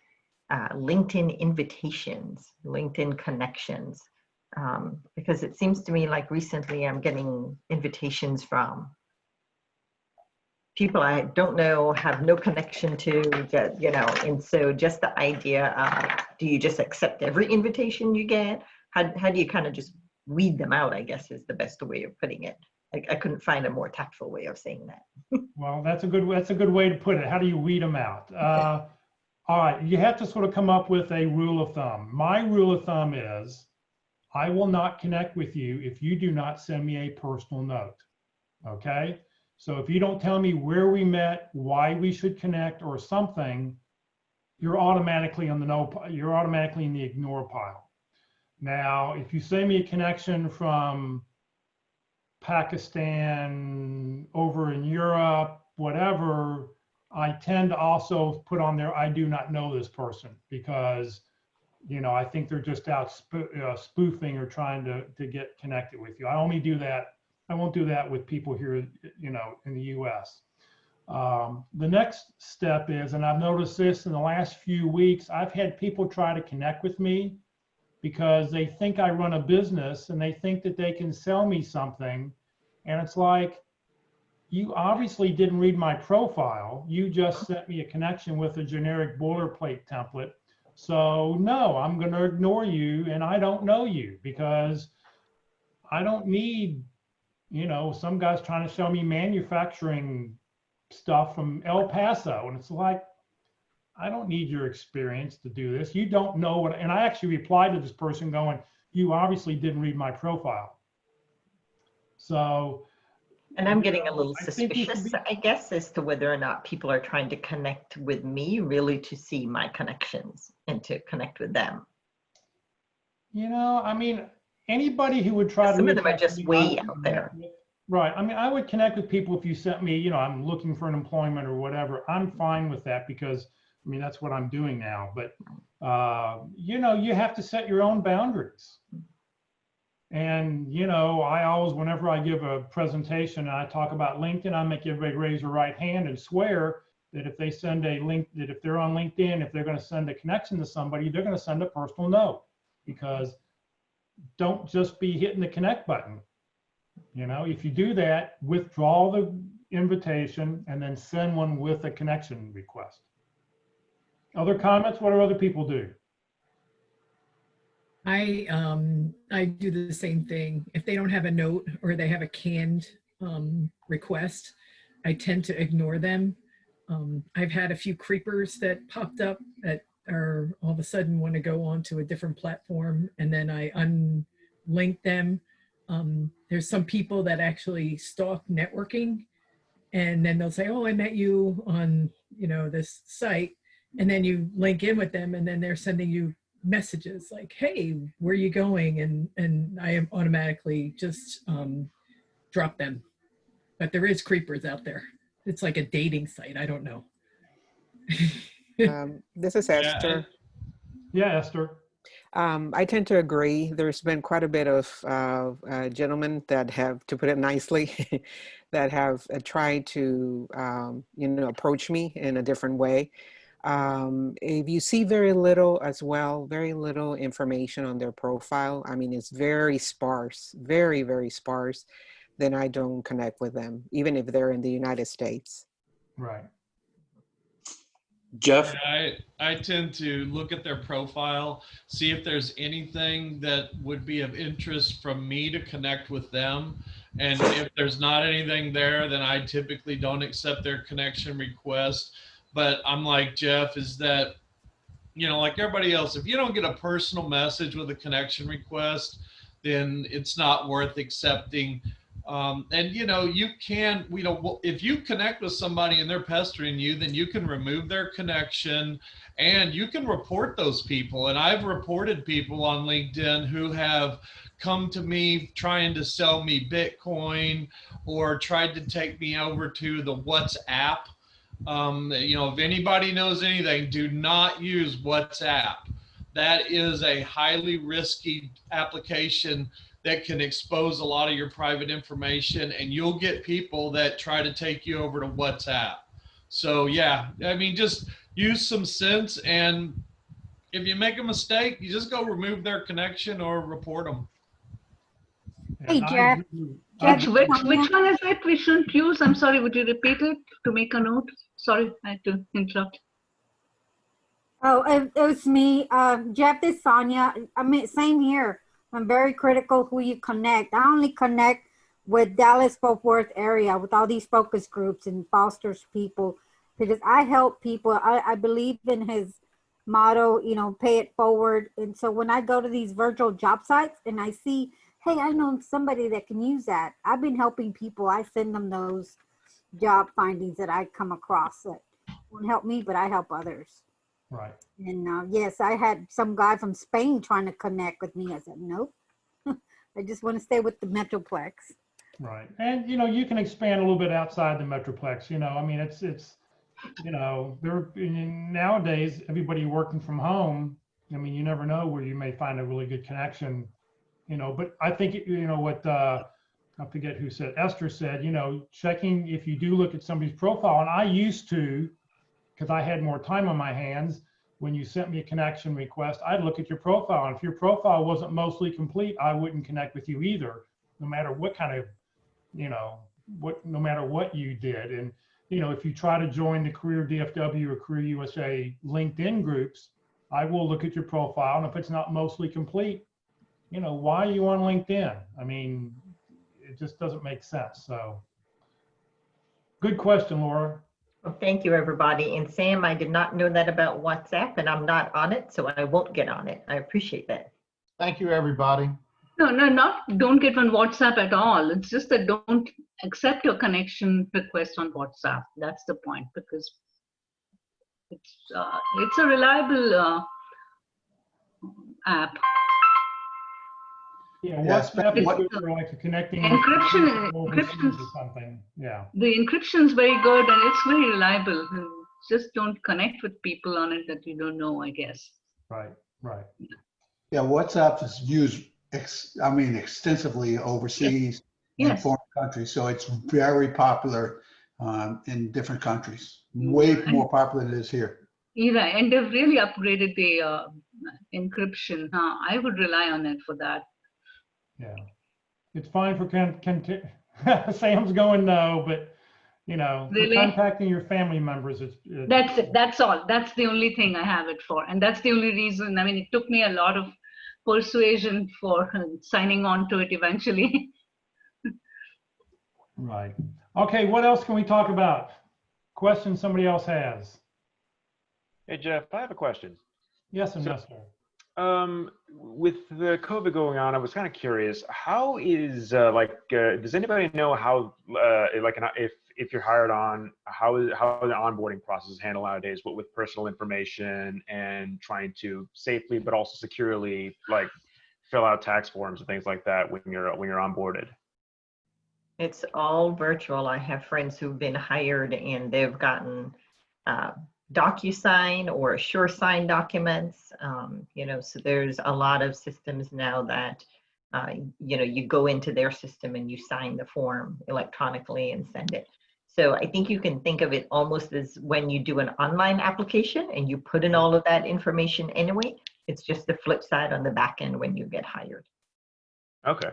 LinkedIn invitations, LinkedIn connections, because it seems to me like recently I'm getting invitations from people I don't know, have no connection to, and so just the idea of, do you just accept every invitation you get? How do you kind of just weed them out, I guess is the best way of putting it. I couldn't find a more tactful way of saying that. Well, that's a good way to put it. How do you weed them out? All right, you have to sort of come up with a rule of thumb. My rule of thumb is I will not connect with you if you do not send me a personal note. Okay? So if you don't tell me where we met, why we should connect or something, you're automatically on the no, you're automatically in the ignore pile. Now, if you send me a connection from Pakistan, over in Europe, whatever, I tend to also put on there, I do not know this person, because, you know, I think they're just out spoofing or trying to get connected with you. I only do that. I won't do that with people here, you know, in the US. The next step is, and I've noticed this in the last few weeks, I've had people try to connect with me because they think I run a business and they think that they can sell me something. And it's like, you obviously didn't read my profile. You just sent me a connection with a generic boilerplate template. So no, I'm going to ignore you, and I don't know you, because I don't need, you know, some guy's trying to sell me manufacturing stuff from El Paso. And it's like, I don't need your experience to do this. You don't know what, and I actually replied to this person going, you obviously didn't read my profile. So, and I'm getting a little suspicious, I guess, as to whether or not people are trying to connect with me really to see my connections and to connect with them. You know, I mean, anybody who would try to. Some of them are just way out there. Right. I mean, I would connect with people if you sent me, you know, I'm looking for an employment or whatever. I'm fine with that, because, I mean, that's what I'm doing now. But, you know, you have to set your own boundaries. And, you know, I always, whenever I give a presentation and I talk about LinkedIn, I make everybody raise their right hand and swear that if they send a link, that if they're on LinkedIn, if they're going to send a connection to somebody, they're going to send a personal note, because don't just be hitting the connect button. You know, if you do that, withdraw the invitation and then send one with a connection request. Other comments? What do other people do? I do the same thing. If they don't have a note or they have a canned request, I tend to ignore them. I've had a few creepers that popped up that are all of a sudden want to go on to a different platform, and then I unlink them. There's some people that actually stalk networking, and then they'll say, oh, I met you on, you know, this site, and then you link in with them, and then they're sending you messages like, hey, where are you going? And I automatically just drop them. But there is creepers out there. It's like a dating site. I don't know. This is Esther. Yeah, Esther. I tend to agree. There's been quite a bit of gentlemen that have, to put it nicely, that have tried to, you know, approach me in a different way. If you see very little as well, very little information on their profile, I mean, it's very sparse, very, very sparse, then I don't connect with them, even if they're in the United States. Right. Jeff? I tend to look at their profile, see if there's anything that would be of interest from me to connect with them. And if there's not anything there, then I typically don't accept their connection request. But I'm like Jeff, is that, you know, like everybody else, if you don't get a personal message with a connection request, then it's not worth accepting. And, you know, you can, you know, if you connect with somebody and they're pestering you, then you can remove their connection and you can report those people. And I've reported people on LinkedIn who have come to me trying to sell me Bitcoin or tried to take me over to the WhatsApp. You know, if anybody knows anything, do not use WhatsApp. That is a highly risky application that can expose a lot of your private information, and you'll get people that try to take you over to WhatsApp. So yeah, I mean, just use some sense, and if you make a mistake, you just go remove their connection or report them. Hey, Jeff. Jeff, which one is it we shouldn't use? I'm sorry, would you repeat it to make a note? Sorry, I had to interrupt. Oh, it was me. Jeff, this is Sonia. I mean, same here. I'm very critical who you connect. I only connect with Dallas-Fort Worth area with all these focus groups and fosters people. because I help people. I believe in his motto, you know, pay it forward. And so when I go to these virtual job sites and I see, hey, I know somebody that can use that. I've been helping people. I send them those job findings that I come across that won't help me, but I help others. Right. And yes, I had some guy from Spain trying to connect with me. I said, nope, I just want to stay with the Metroplex. Right. And, you know, you can expand a little bit outside the Metroplex, you know, I mean, it's, you know, nowadays, everybody working from home, I mean, you never know where you may find a really good connection, you know, but I think, you know, what, I forget who said, Esther said, you know, checking if you do look at somebody's profile, and I used to, because I had more time on my hands, when you sent me a connection request, I'd look at your profile, and if your profile wasn't mostly complete, I wouldn't connect with you either, no matter what kind of, you know, no matter what you did. And, you know, if you try to join the Career DFW or Career USA LinkedIn groups, I will look at your profile, and if it's not mostly complete, you know, why are you on LinkedIn? I mean, it just doesn't make sense. So good question, Laura. Well, thank you, everybody. And Sam, I did not know that about WhatsApp, and I'm not on it, so I won't get on it. I appreciate that. Thank you, everybody. No, don't get on WhatsApp at all. It's just that don't accept your connection request on WhatsApp. That's the point, because it's a reliable app. Yeah, WhatsApp is good for like connecting Encryption or something. Yeah. The encryption is very good and it's very reliable. Just don't connect with people on it that you don't know, I guess. Right, right. Yeah, WhatsApp is used, extensively overseas in foreign countries. So it's very popular in different countries. Way more popular than it is here. Yeah, and they've really upgraded the encryption. I would rely on it for that. Yeah, it's fine for Sam's going no, but you know, for contacting your family members, it's that's it. That's all. That's the only thing I have it for, and that's the only reason. I mean, it took me a lot of persuasion for signing on to it eventually. Right. Okay. What else can we talk about? Question somebody else has. Hey Jeff, I have a question. Yes, and yes, sir. With the COVID going on, I was kind of curious. How is does anybody know how if you're hired on, how the onboarding process is handled nowadays? What with personal information and trying to safely but also securely fill out tax forms and things like that when you're onboarded? It's all virtual. I have friends who've been hired and they've gotten DocuSign or SureSign documents, so there's a lot of systems now that, you go into their system and you sign the form electronically and send it. So I think you can think of it almost as when you do an online application and you put in all of that information anyway. It's just the flip side on the back end when you get hired. Okay.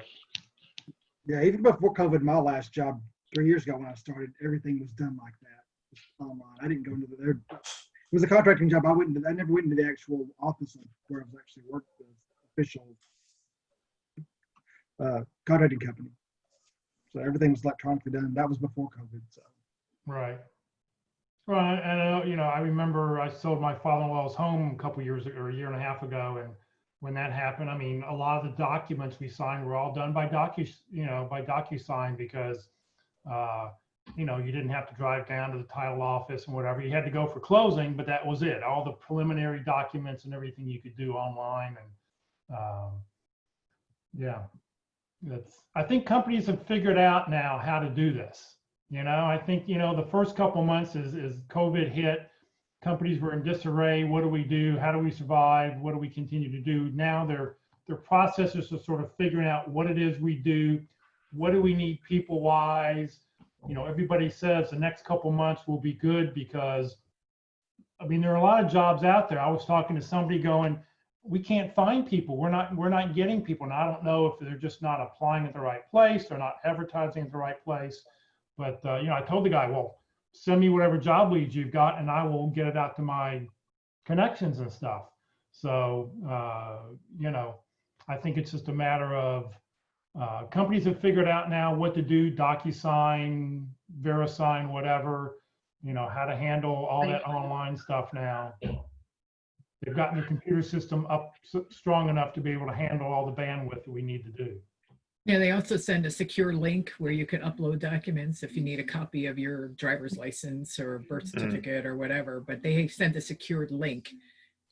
Yeah, even before COVID, my last job 3 years ago when I started, everything was done like that. Online. I didn't go into it was a contracting job. I never went into the actual office of where I was actually worked with official contracting company. So everything was electronically done. That was before COVID. So. Right. Well, and I remember I sold my father-in-law's home a couple years ago, or a year and a half ago, and when that happened, I mean, a lot of the documents we signed were all done by DocuSign because. You didn't have to drive down to the title office and whatever. You had to go for closing, but that was it. All the preliminary documents and everything you could do online. And I think companies have figured out now how to do this. I think, the first couple of months as COVID hit, companies were in disarray. What do we do? How do we survive? What do we continue to do? Now their processes are sort of figuring out what it is we do. What do we need people-wise? Everybody says the next couple months will be good because, there are a lot of jobs out there. I was talking to somebody going, we can't find people. We're not getting people. And I don't know if they're just not applying at the right place. They're not advertising at the right place. But, I told the guy, well, send me whatever job leads you've got and I will get it out to my connections and stuff. So, I think it's just a matter of, companies have figured out now what to do, DocuSign, VeriSign, whatever. you know, how to handle all that online stuff now. They've gotten the computer system up strong enough to be able to handle all the bandwidth that we need to do. Yeah, they also send a secure link where you can upload documents if you need a copy of your driver's license or birth certificate or whatever, but they send a secured link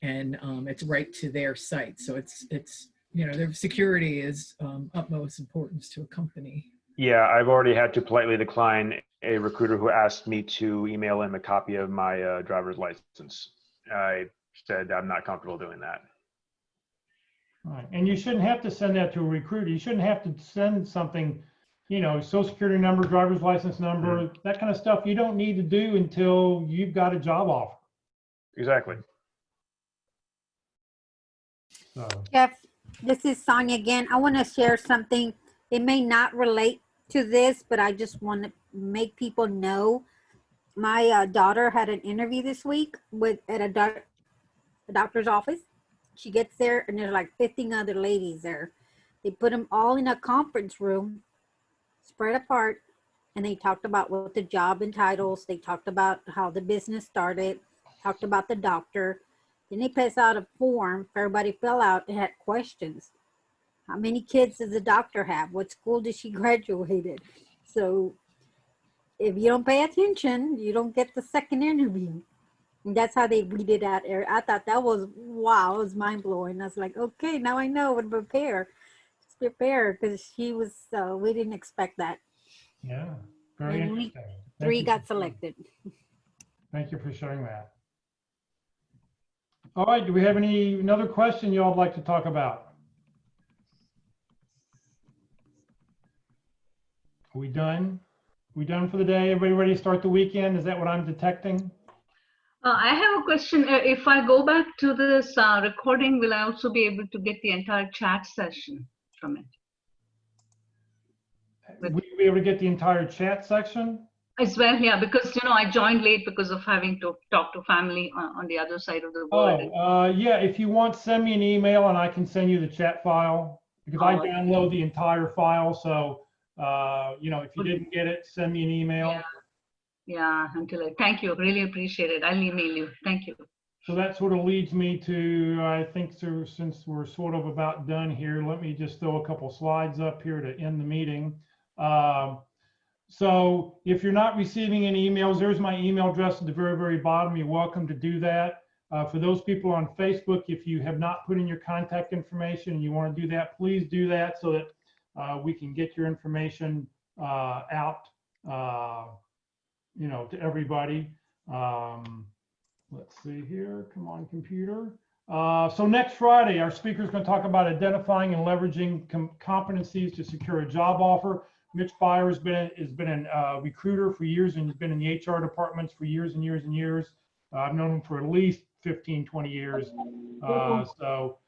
and it's right to their site. So it's you know, their security is utmost importance to a company. Yeah, I've already had to politely decline a recruiter who asked me to email him a copy of my driver's license. I said I'm not comfortable doing that. Right. And you shouldn't have to send that to a recruiter. You shouldn't have to send something, you know, social security number, driver's license number, that kind of stuff you don't need to do until you've got a job offer. Exactly. So. Jeff, this is Sonia again. I want to share something. It may not relate to this, but I just want to make people know. My daughter had an interview this week at a doctor's office. She gets there and there's like 15 other ladies there. They put them all in a conference room, spread apart, and they talked about what the job entitles. They talked about how the business started, talked about the doctor. Then they pass out a form for everybody to fill out and had questions. How many kids does the doctor have? What school did she graduated? So if you don't pay attention, you don't get the second interview. And that's how they weeded out. I thought that was, wow, it was mind blowing. I was like, okay, now I know what to prepare. Just prepare, because she was, we didn't expect that. Yeah, very And only interesting. three got selected. Thank you for sharing that. All right, do we have another question y'all would like to talk about? Are we done? We done for the day? Everybody ready to start the weekend? Is that what I'm detecting? I have a question. If I go back to this recording, will I also be able to get the entire chat session from it? Will you be able to get the entire chat section? As well, yeah, because, you know, I joined late because of having to talk to family on the other side of the world. Oh, yeah, if you want, send me an email and I can send you the chat file, because I download the entire file. So, you know, if you didn't get it, send me an email. Yeah, thank you. Really appreciate it. I'll email you. Thank you. So that sort of leads me to, I think, so since we're sort of about done here, let me just throw a couple slides up here to end the meeting. So if you're not receiving any emails, there's my email address at the very, very bottom. You're welcome to do that. For those people on Facebook, if you have not put in your contact information and you want to do that, please do that so that we can get your information out, you know, to everybody. Let's see here. Come on, computer. So next Friday, our speaker is going to talk about identifying and leveraging competencies to secure a job offer. Mitch Byer has been a recruiter for years and has been in the HR departments for years and years and years. I've known him for at least 15, 20 years. So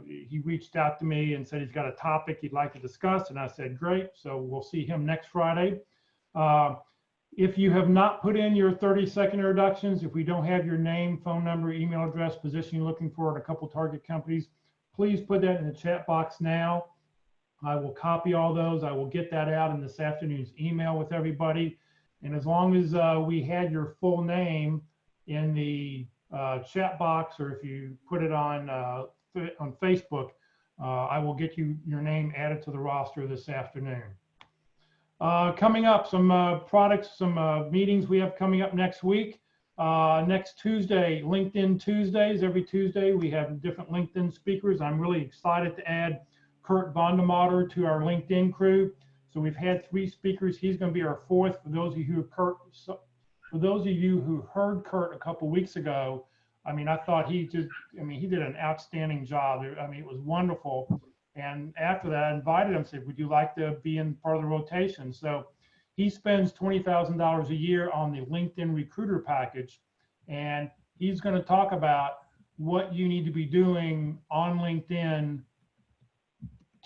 he reached out to me and said he's got a topic he'd like to discuss. And I said, great. So we'll see him next Friday. If you have not put in your 30-second introductions, if we don't have your name, phone number, email address, position you're looking for, and a couple target companies, please put that in the chat box now. I will copy all those. I will get that out in this afternoon's email with everybody. And as long as we had your full name in the chat box, or if you put it on Facebook, I will get your name added to the roster this afternoon. Coming up, some products, some meetings we have coming up next week. Next Tuesday, LinkedIn Tuesdays. Every Tuesday we have different LinkedIn speakers. I'm really excited to add Kurt Vondermatter to our LinkedIn crew. So we've had 3 speakers. He's going to be our 4th. For those of you who heard Kurt a couple weeks ago, I mean, I thought he did an outstanding job. I mean, it was wonderful. And after that, I invited him, said, would you like to be in part of the rotation? So he spends $20,000 a year on the LinkedIn recruiter package. And he's going to talk about what you need to be doing on LinkedIn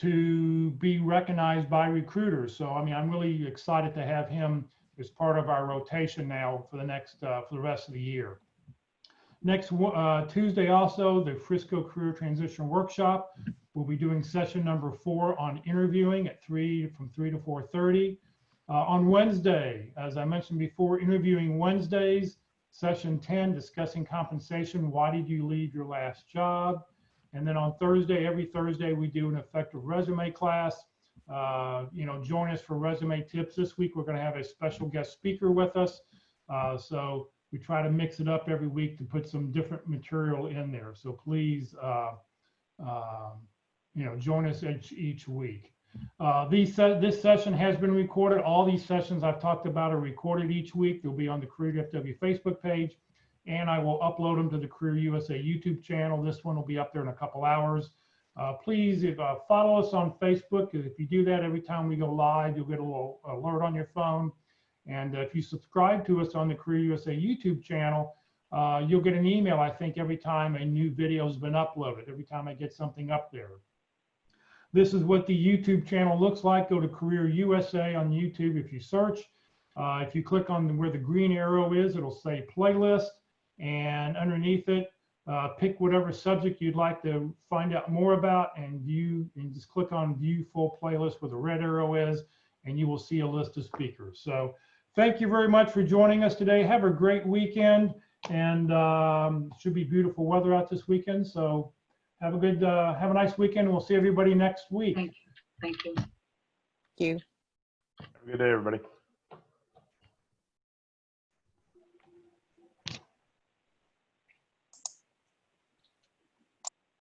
to be recognized by recruiters. So, I mean, I'm really excited to have him as part of our rotation now for the rest of the year. Next Tuesday also, the Frisco Career Transition Workshop. We'll be doing session number 4 on interviewing at from 3 to 4:30. On Wednesday, as I mentioned before, interviewing Wednesdays, session 10, discussing compensation. Why did you leave your last job? And then on Thursday, every Thursday, we do an effective resume class. Join us for resume tips. This week, we're going to have a special guest speaker with us. So we try to mix it up every week to put some different material in there. So please, join us each week. This session has been recorded. All these sessions I've talked about are recorded each week. They'll be on the Career FW Facebook page, and I will upload them to the Career USA YouTube channel. This one will be up there in a couple hours. Please, follow us on Facebook. If you do that, every time we go live, you'll get a little alert on your phone. And if you subscribe to us on the Career USA YouTube channel, you'll get an email, I think, every time a new video has been uploaded, every time I get something up there. This is what the YouTube channel looks like. Go to Career USA on YouTube if you search. If you click on where the green arrow is, it'll say playlist, and underneath it, pick whatever subject you'd like to find out more about and view, and just click on view full playlist where the red arrow is, and you will see a list of speakers. So thank you very much for joining us today. Have a great weekend, and should be beautiful weather out this weekend. So have a nice weekend. We'll see everybody next week. Thank you. Thank you. Thank you. Have a good day, everybody.